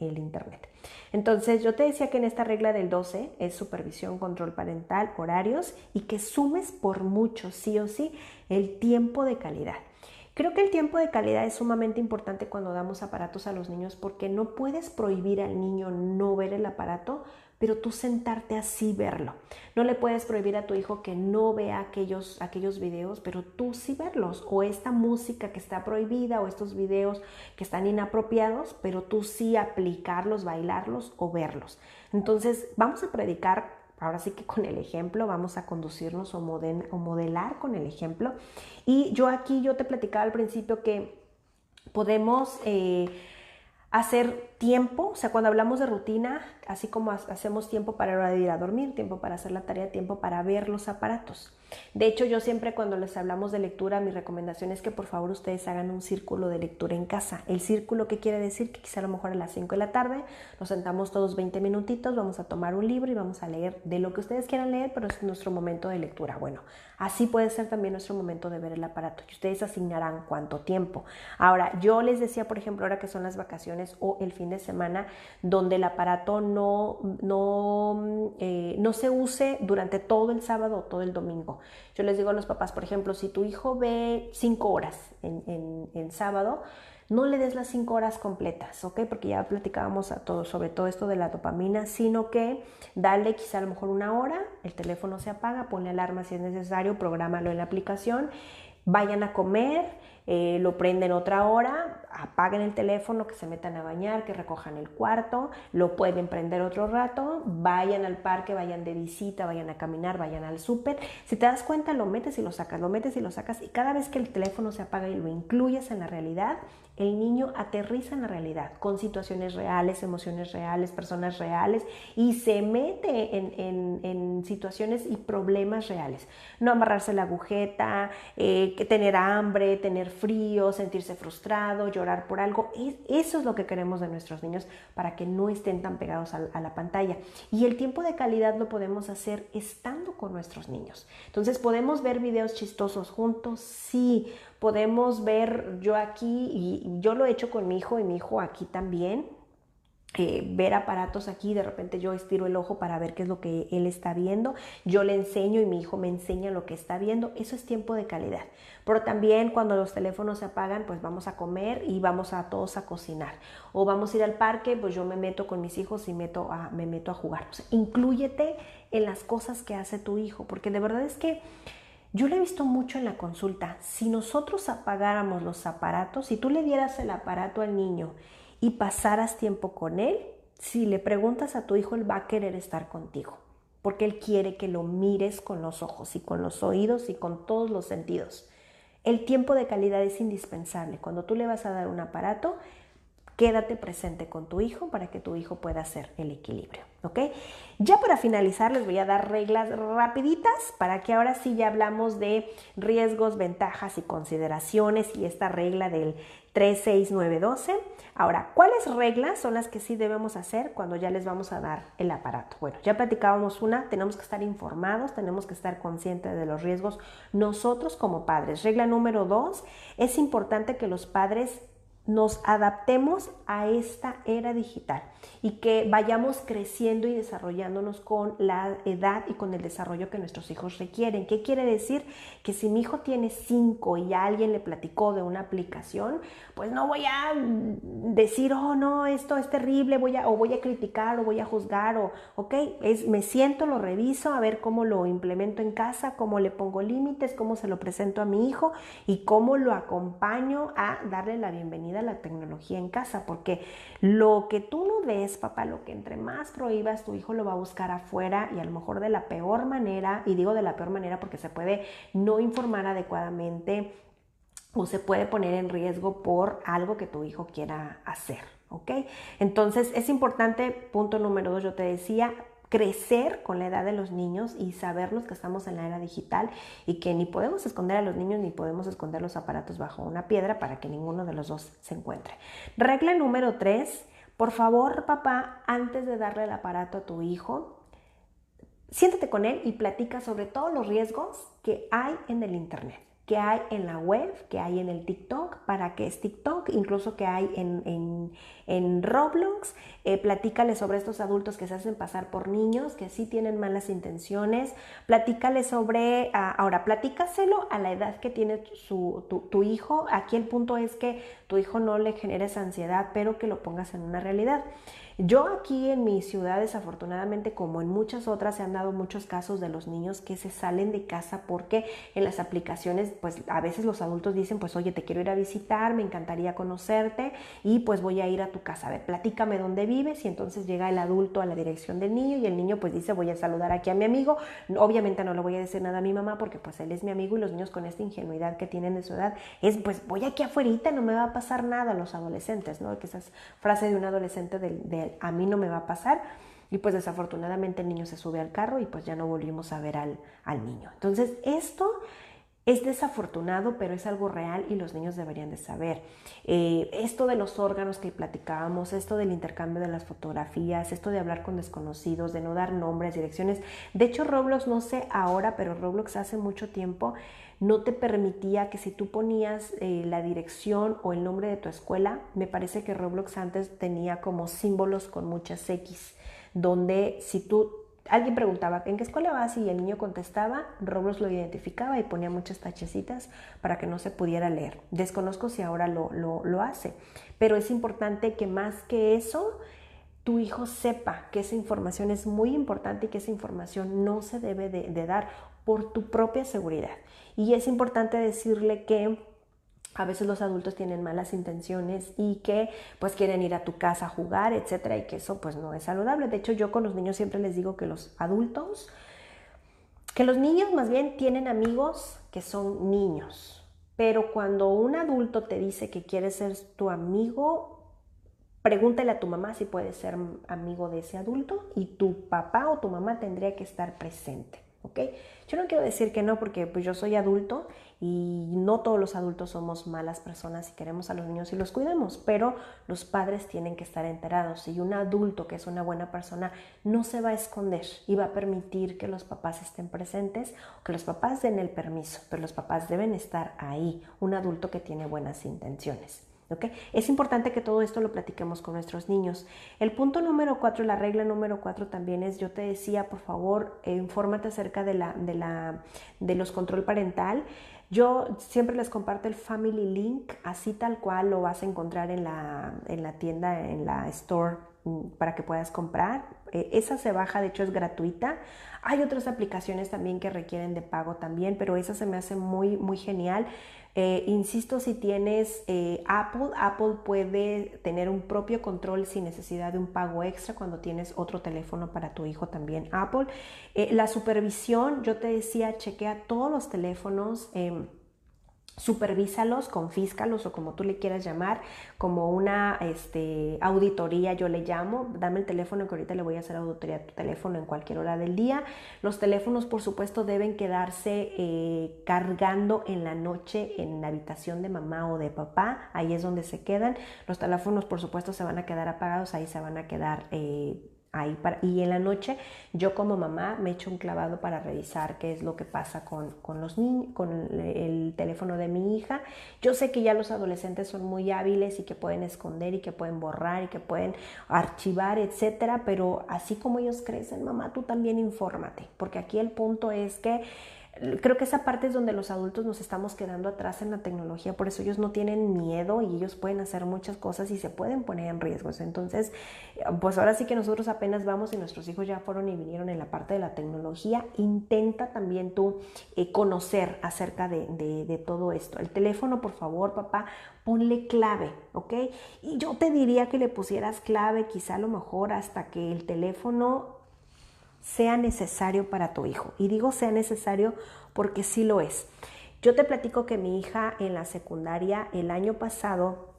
Entonces yo te decía que en esta regla del 12 es supervisión, control parental, horarios y que sumes por mucho, sí o sí, el tiempo de calidad. Creo que el tiempo de calidad es sumamente importante cuando damos aparatos a los niños porque no puedes prohibir al niño no ver el aparato, pero tú sentarte así verlo. No le puedes prohibir a tu hijo que no vea aquellos videos, pero tú sí verlos. O esta música que está prohibida o estos videos que están inapropiados, pero tú sí aplicarlos, bailarlos o verlos. Entonces vamos a predicar ahora sí que con el ejemplo, vamos a conducirnos o modelar con el ejemplo. Y yo te platicaba al principio que podemos hacer tiempo, o sea, cuando hablamos de rutina, así como hacemos tiempo para ir a dormir, tiempo para hacer la tarea, tiempo para ver los aparatos. De hecho, yo siempre cuando les hablamos de lectura, mi recomendación es que por favor ustedes hagan un círculo de lectura en casa. El círculo, ¿qué quiere decir? Que quizá a lo mejor a las 5 de la tarde nos sentamos todos 20 minutitos, vamos a tomar un libro y vamos a leer de lo que ustedes quieran leer, pero es nuestro momento de lectura. Bueno, así puede ser también nuestro momento de ver el aparato y ustedes asignarán cuánto tiempo. Ahora, yo les decía, por ejemplo, ahora que son las vacaciones o el fin de semana, donde el aparato no se use durante todo el sábado o todo el domingo. Yo les digo a los papás, por ejemplo, si tu hijo ve 5 horas en sábado, no le des las 5 horas completas, ¿ok? Porque ya platicábamos sobre todo esto de la dopamina, sino que dale quizá a lo mejor 1 hora, el teléfono se apaga, ponle alarma si es necesario, prográmalo en la aplicación, vayan a comer, lo prenden otra hora, apaguen el teléfono, que se metan a bañar, que recojan el cuarto, lo pueden prender otro rato, vayan al parque, vayan de visita, vayan a caminar, vayan al súper. Si te das cuenta, lo metes y lo sacas, lo metes y lo sacas, y cada vez que el teléfono se apaga y lo incluyes en la realidad, el niño aterriza en la realidad, con situaciones reales, emociones reales, personas reales, y se mete en situaciones y problemas reales. No amarrarse la agujeta, tener hambre, tener frío, sentirse frustrado, llorar por algo. Eso es lo que queremos de nuestros niños para que no estén tan pegados a la pantalla. Y el tiempo de calidad lo podemos hacer estando con nuestros niños. Entonces, ¿podemos ver videos chistosos juntos? Sí. Podemos ver, yo aquí, y yo lo he hecho con mi hijo y mi hijo aquí también, ver aparatos aquí, de repente yo estiro el ojo para ver qué es lo que él está viendo, yo le enseño y mi hijo me enseña lo que está viendo. Eso es tiempo de calidad. Pero también cuando los teléfonos se apagan, pues vamos a comer y vamos a todos a cocinar, o vamos a ir al parque, pues yo me meto con mis hijos y me meto a jugar. O sea, inclúyete en las cosas que hace tu hijo, porque de verdad es que yo lo he visto mucho en la consulta. Si nosotros apagáramos los aparatos, si tú le dieras el aparato al niño y pasaras tiempo con él, si le preguntas a tu hijo, él va a querer estar contigo, porque él quiere que lo mires con los ojos y con los oídos y con todos los sentidos. El tiempo de calidad es indispensable. Cuando tú le vas a dar un aparato, quédate presente con tu hijo para que tu hijo pueda hacer el equilibrio, ¿ok? Ya para finalizar les voy a dar reglas rapiditas para que ahora sí ya hablamos de riesgos, ventajas y consideraciones, y esta regla del 3, 6, 9, 12. Ahora, ¿cuáles reglas son las que sí debemos hacer cuando ya les vamos a dar el aparato? Bueno, ya platicábamos una, tenemos que estar informados, tenemos que estar conscientes de los riesgos nosotros como padres. Regla número 2, es importante que los padres nos adaptemos a esta era digital y que vayamos creciendo y desarrollándonos con la edad y con el desarrollo que nuestros hijos requieren. ¿Qué quiere decir? Que si mi hijo tiene 5 y alguien le platicó de una aplicación, pues no voy a decir, oh no, esto es terrible, voy a criticar o voy a juzgar, me siento, lo reviso, a ver cómo lo implemento en casa, cómo le pongo límites, cómo se lo presento a mi hijo y cómo lo acompaño a darle la bienvenida a la tecnología en casa, porque lo que tú no ves, papá, lo que entre más prohíbas, tu hijo lo va a buscar afuera, y a lo mejor de la peor manera, y digo de la peor manera porque se puede no informar adecuadamente o se puede poner en riesgo por algo que tu hijo quiera hacer, ¿ok? Entonces es importante, punto número 2, yo te decía, crecer con la edad de los niños y saberlos que estamos en la era digital y que ni podemos esconder a los niños ni podemos esconder los aparatos bajo una piedra para que ninguno de los dos se encuentre. Regla número 3, por favor, papá, antes de darle el aparato a tu hijo, siéntate con él y platica sobre todos los riesgos que hay en el internet, que hay en la web, que hay en el TikTok, para qué es TikTok, incluso que hay en Roblox. Platícale sobre estos adultos que se hacen pasar por niños, que sí tienen malas intenciones. Platícale sobre, ahora platícaselo a la edad que tiene tu hijo. Aquí el punto es que tu hijo no le genere esa ansiedad, pero que lo pongas en una realidad. Yo aquí en mi ciudad, desafortunadamente, como en muchas otras, se han dado muchos casos de los niños que se salen de casa porque en las aplicaciones, pues a veces los adultos dicen, pues oye, te quiero ir a visitar, me encantaría conocerte y pues voy a ir a tu casa, a ver, platícame dónde vives, y entonces llega el adulto a la dirección del niño y el niño pues dice, voy a saludar aquí a mi amigo. Obviamente no le voy a decir nada a mi mamá porque pues él es mi amigo, y los niños con esta ingenuidad que tienen de su edad es, pues voy aquí afuerita, no me va a pasar nada. Los adolescentes, ¿no? Que esa es frase de un adolescente de a mí no me va a pasar. Y pues desafortunadamente el niño se sube al carro y pues ya no volvimos a ver al niño. Entonces esto es desafortunado, pero es algo real y los niños deberían de saber. Esto de los órganos que platicábamos, esto del intercambio de las fotografías, esto de hablar con desconocidos, de no dar nombres, direcciones. De hecho, Roblox, no sé ahora, pero Roblox hace mucho tiempo no te permitía que si tú ponías la dirección o el nombre de tu escuela, me parece que Roblox antes tenía como símbolos con muchas X, donde si alguien preguntaba, ¿en qué escuela vas? Y el niño contestaba, Roblox lo identificaba y ponía muchas tachecitas para que no se pudiera leer. Desconozco si ahora lo hace, pero es importante que más que eso, tu hijo sepa que esa información es muy importante y que esa información no se debe de dar por tu propia seguridad. Y es importante decirle que a veces los adultos tienen malas intenciones y que pues quieren ir a tu casa a jugar, etcétera, y que eso pues no es saludable. De hecho, yo con los niños siempre les digo que los niños más bien tienen amigos que son niños. Pero cuando un adulto te dice que quiere ser tu amigo, pregúntale a tu mamá si puede ser amigo de ese adulto, y tu papá o tu mamá tendría que estar presente, ¿ok? Yo no quiero decir que no, porque pues yo soy adulto y no todos los adultos somos malas personas y queremos a los niños y los cuidamos, pero los padres tienen que estar enterados, y un adulto que es una buena persona no se va a esconder y va a permitir que los papás estén presentes, que los papás den el permiso, pero los papás deben estar ahí, un adulto que tiene buenas intenciones. ¿Okay? Es importante que todo esto lo platiquemos con nuestros niños. El punto número 4, la regla número 4 también es, yo te decía, por favor, infórmate acerca de los control parental. Yo siempre les comparto el Family Link, así tal cual lo vas a encontrar en la tienda, en la store, para que puedas comprar. Esa se baja, de hecho es gratuita. Hay otras aplicaciones también que requieren de pago también, pero esa se me hace muy, muy genial. Insisto, si tienes Apple puede tener un propio control sin necesidad de un pago extra cuando tienes otro teléfono para tu hijo también Apple. La supervisión, yo te decía, chequea todos los teléfonos, supervísalos, confíscalos o como tú le quieras llamar, como una auditoría yo le llamo. Dame el teléfono que ahorita le voy a hacer auditoría a tu teléfono en cualquier hora del día. Los teléfonos, por supuesto, deben quedarse cargando en la noche en la habitación de mamá o de papá, ahí es donde se quedan. Los teléfonos, por supuesto, se van a quedar apagados, ahí se van a quedar y en la noche yo como mamá me echo un clavado para revisar qué es lo que pasa con los niños, con el teléfono de mi hija. Yo sé que ya los adolescentes son muy hábiles y que pueden esconder y que pueden borrar y que pueden archivar, etcétera, pero así como ellos crecen, mamá, tú también infórmate, porque aquí el punto es que creo que esa parte es donde los adultos nos estamos quedando atrás en la tecnología, por eso ellos no tienen miedo y ellos pueden hacer muchas cosas y se pueden poner en riesgos. Entonces, pues ahora sí que nosotros apenas vamos y nuestros hijos ya fueron y vinieron en la parte de la tecnología. Intenta también tú conocer acerca de todo esto. El teléfono, por favor, papá, ponle clave, ¿ok? Y yo te diría que le pusieras clave, quizá a lo mejor hasta que el teléfono sea necesario para tu hijo. Y digo sea necesario porque sí lo es. Yo te platico que mi hija en la secundaria el año pasado,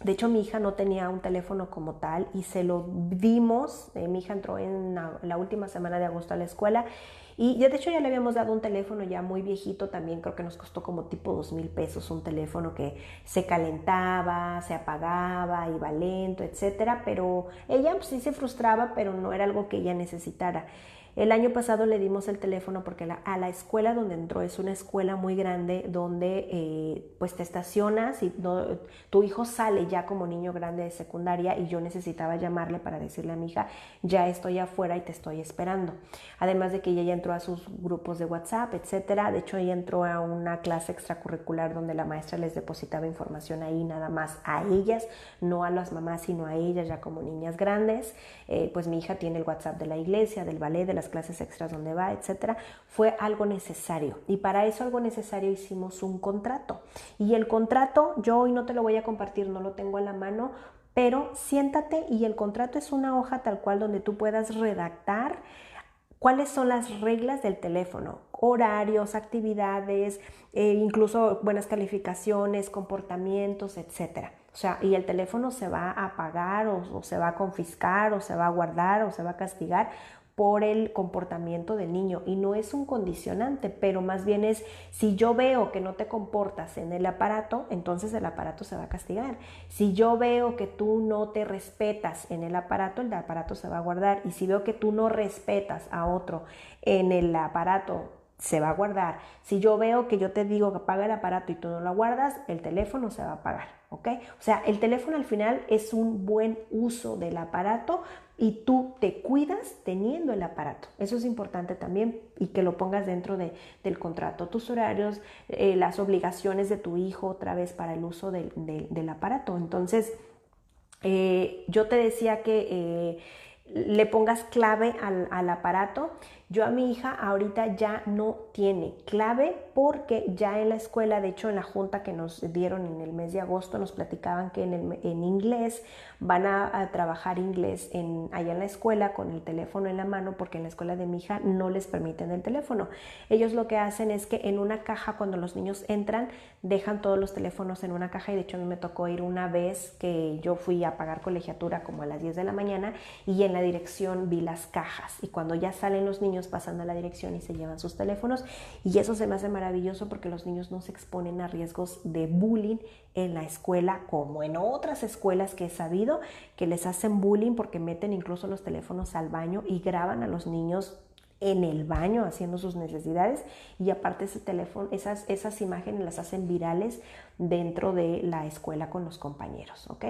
de hecho mi hija no tenía un teléfono como tal y se lo dimos. Mi hija entró en la última semana de agosto a la escuela y de hecho ya le habíamos dado un teléfono ya muy viejito también, creo que nos costó como tipo 2,000 pesos, un teléfono que se calentaba, se apagaba, iba lento, etcétera, pero ella pues, sí se frustraba, pero no era algo que ella necesitara. El año pasado le dimos el teléfono porque a la escuela donde entró es una escuela muy grande donde pues te estacionas y no, tu hijo sale ya como niño grande de secundaria y yo necesitaba llamarle para decirle a mi hija, ya estoy afuera y te estoy esperando. Además de que ella ya entró a sus grupos de WhatsApp, etcétera. De hecho, ella entró a una clase extracurricular donde la maestra les depositaba información ahí nada más a ellas, no a las mamás, sino a ellas ya como niñas grandes. Pues mi hija tiene el WhatsApp de la iglesia, del ballet, de las clases extras donde va, etcétera. Fue algo necesario y para eso algo necesario hicimos un contrato. Y el contrato, yo hoy no te lo voy a compartir, no lo tengo a la mano, pero siéntate y el contrato es una hoja tal cual donde tú puedas redactar cuáles son las reglas del teléfono, horarios, actividades, incluso buenas calificaciones, comportamientos, etcétera. O sea, y el teléfono se va a apagar o se va a confiscar o se va a guardar o se va a castigar por el comportamiento del niño y no es un condicionante, pero más bien es si yo veo que no te comportas en el aparato, entonces el aparato se va a castigar. Si yo veo que tú no te respetas en el aparato se va a guardar y si veo que tú no respetas a otro en el aparato, se va a guardar. Si yo veo que yo te digo que apaga el aparato y tú no lo guardas, el teléfono se va a apagar, ¿ok? O sea, el teléfono al final es un buen uso del aparato y tú te cuidas teniendo el aparato. Eso es importante también y que lo pongas dentro del contrato. Tus horarios, las obligaciones de tu hijo otra vez para el uso del aparato. Entonces, yo te decía que le pongas clave al aparato. Yo a mi hija ahorita ya no tiene clave porque ya en la escuela, de hecho en la junta que nos dieron en el mes de agosto nos platicaban que en inglés van a trabajar inglés allá en la escuela con el teléfono en la mano porque en la escuela de mi hija no les permiten el teléfono. Ellos lo que hacen es que en una caja cuando los niños entran dejan todos los teléfonos en una caja y de hecho a mí me tocó ir una vez que yo fui a pagar colegiatura como a las 10 de la mañana y en la dirección vi las cajas y cuando ya salen los niños pasan a la dirección y se llevan sus teléfonos y eso se me hace maravilloso porque los niños no se exponen a riesgos de bullying en la escuela como en otras escuelas que he sabido que les hacen bullying porque meten incluso los teléfonos al baño y graban a los niños en el baño haciendo sus necesidades y aparte ese teléfono, esas imágenes las hacen virales dentro de la escuela con los compañeros, ¿ok?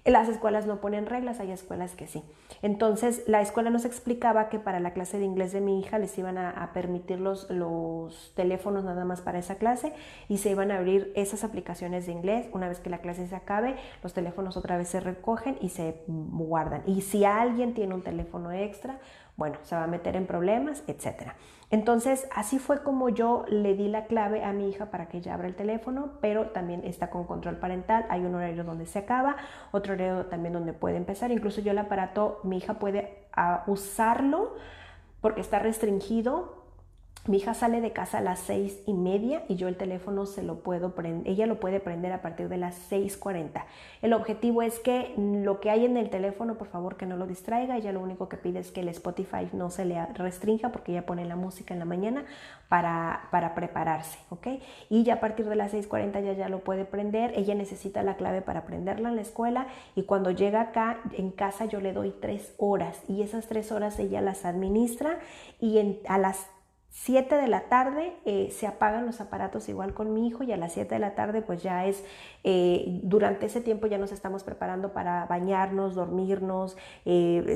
Las escuelas no ponen reglas, hay escuelas que sí. Entonces, la escuela nos explicaba que para la clase de inglés de mi hija les iban a permitir los teléfonos nada más para esa clase y se iban a abrir esas aplicaciones de inglés. Una vez que la clase se acabe, los teléfonos otra vez se recogen y se guardan. Y si alguien tiene un teléfono extra, bueno, se va a meter en problemas, etcétera. Entonces, así fue como yo le di la clave a mi hija para que ella abra el teléfono, pero también está con control parental. Hay un horario donde se acaba, otro horario también donde puede empezar. Incluso yo el aparato, mi hija puede usarlo porque está restringido. Mi hija sale de casa a las 6:30 y yo el teléfono se lo puedo prender, ella lo puede prender a partir de las 6:40. El objetivo es que lo que hay en el teléfono, por favor, que no lo distraiga. Ella lo único que pide es que el Spotify no se le restrinja porque ella pone la música en la mañana para prepararse, ¿ok? Y ya a partir de las 6:40 ya lo puede prender. Ella necesita la clave para prenderla en la escuela y cuando llega acá en casa yo le doy 3 horas y esas 3 horas ella las administra y a las 7 de la tarde se apagan los aparatos igual con mi hijo y a las 7 de la tarde pues ya es, durante ese tiempo ya nos estamos preparando para bañarnos, dormirnos,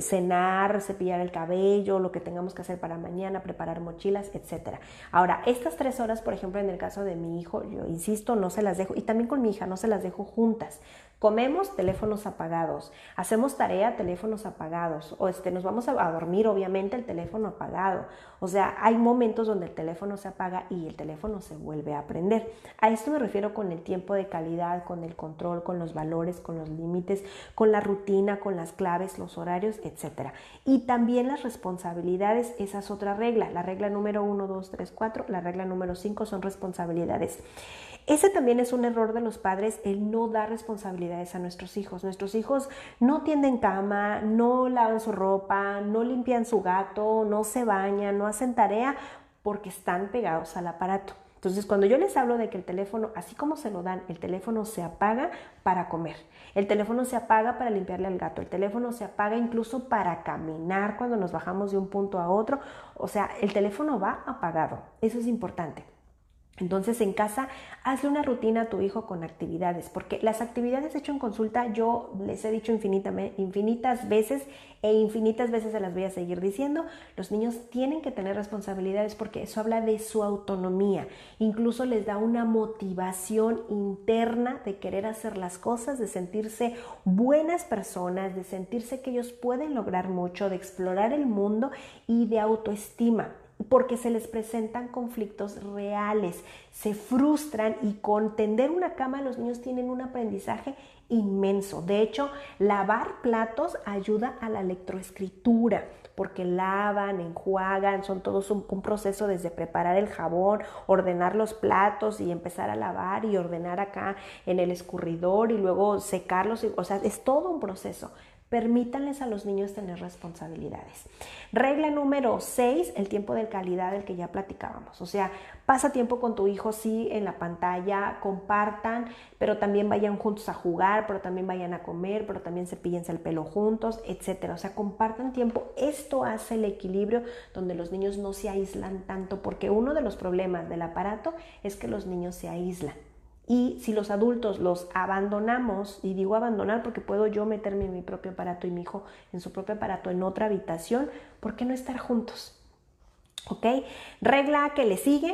cenar, cepillar el cabello, lo que tengamos que hacer para mañana, preparar mochilas, etc. Ahora, estas 3 horas, por ejemplo, en el caso de mi hijo, yo insisto, no se las dejo, y también con mi hija, no se las dejo juntas. Comemos, teléfonos apagados. Hacemos tarea, teléfonos apagados. O nos vamos a dormir, obviamente, el teléfono apagado. O sea, hay momentos donde el teléfono se apaga y el teléfono se vuelve a prender. A esto me refiero con el tiempo de calidad, con el control, con los valores, con los límites, con la rutina, con las claves, los horarios, etc. Y también las responsabilidades, esa es otra regla. La regla número 1, 2, 3, 4, la regla número 5 son responsabilidades. Ese también es un error de los padres, el no dar responsabilidades a nuestros hijos. Nuestros hijos no tienden cama, no lavan su ropa, no limpian su gato, no se bañan, no hacen tarea porque están pegados al aparato. Entonces Entonces, cuando yo les hablo de que el teléfono, así como se lo dan, el teléfono se apaga para comer, el teléfono se apaga para limpiarle al gato, el teléfono se apaga incluso para caminar cuando nos bajamos de un punto a otro, o sea, el teléfono va apagado, eso es importante. Entonces en casa hazle una rutina a tu hijo con actividades, porque las actividades hecho en consulta yo les he dicho infinitas veces e infinitas veces se las voy a seguir diciendo, los niños tienen que tener responsabilidades porque eso habla de su autonomía, incluso les da una motivación interna de querer hacer las cosas, de sentirse buenas personas, de sentirse que ellos pueden lograr mucho, de explorar el mundo y de autoestima, porque se les presentan conflictos reales, se frustran y con tender una cama los niños tienen un aprendizaje inmenso. De hecho, lavar platos ayuda a la electroescritura, porque lavan, enjuagan, son todos un proceso desde preparar el jabón, ordenar los platos y empezar a lavar y ordenar acá en el escurridor y luego secarlos, o sea, es todo un proceso. Permítanles a los niños tener responsabilidades. Regla número 6, el tiempo de calidad del que ya platicábamos. O sea, pasa tiempo con tu hijo, sí, en la pantalla, compartan, pero también vayan juntos a jugar, pero también vayan a comer, pero también cepíllense el pelo juntos, etcétera. O sea, compartan tiempo. Esto hace el equilibrio donde los niños no se aíslan tanto, porque uno de los problemas del aparato es que los niños se aíslan. Y si los adultos los abandonamos, y digo abandonar porque puedo yo meterme en mi propio aparato y mi hijo en su propio aparato en otra habitación, ¿por qué no estar juntos? ¿Ok? Regla que le sigue,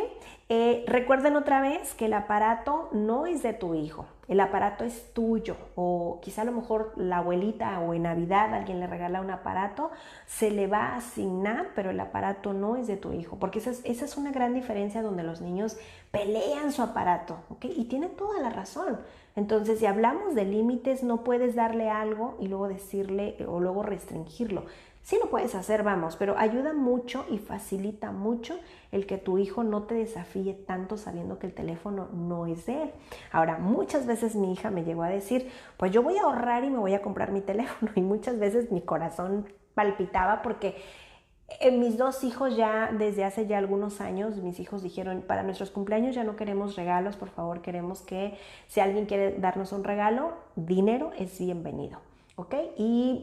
recuerden otra vez que el aparato no es de tu hijo, el aparato es tuyo, o quizá a lo mejor la abuelita o en Navidad alguien le regala un aparato, se le va a asignar, pero el aparato no es de tu hijo, porque esa es una gran diferencia donde los niños pelean su aparato, ¿ok? Y tienen toda la razón. Entonces, si hablamos de límites, no puedes darle algo y luego decirle o luego restringirlo. Sí lo puedes hacer, vamos, pero ayuda mucho y facilita mucho el que tu hijo no te desafíe tanto sabiendo que el teléfono no es de él. Ahora, muchas veces mi hija me llegó a decir, pues yo voy a ahorrar y me voy a comprar mi teléfono. Y muchas veces mi corazón palpitaba porque mis dos hijos ya desde hace ya algunos años, mis hijos dijeron, para nuestros cumpleaños ya no queremos regalos, por favor queremos que si alguien quiere darnos un regalo, dinero es bienvenido, ¿ok? Y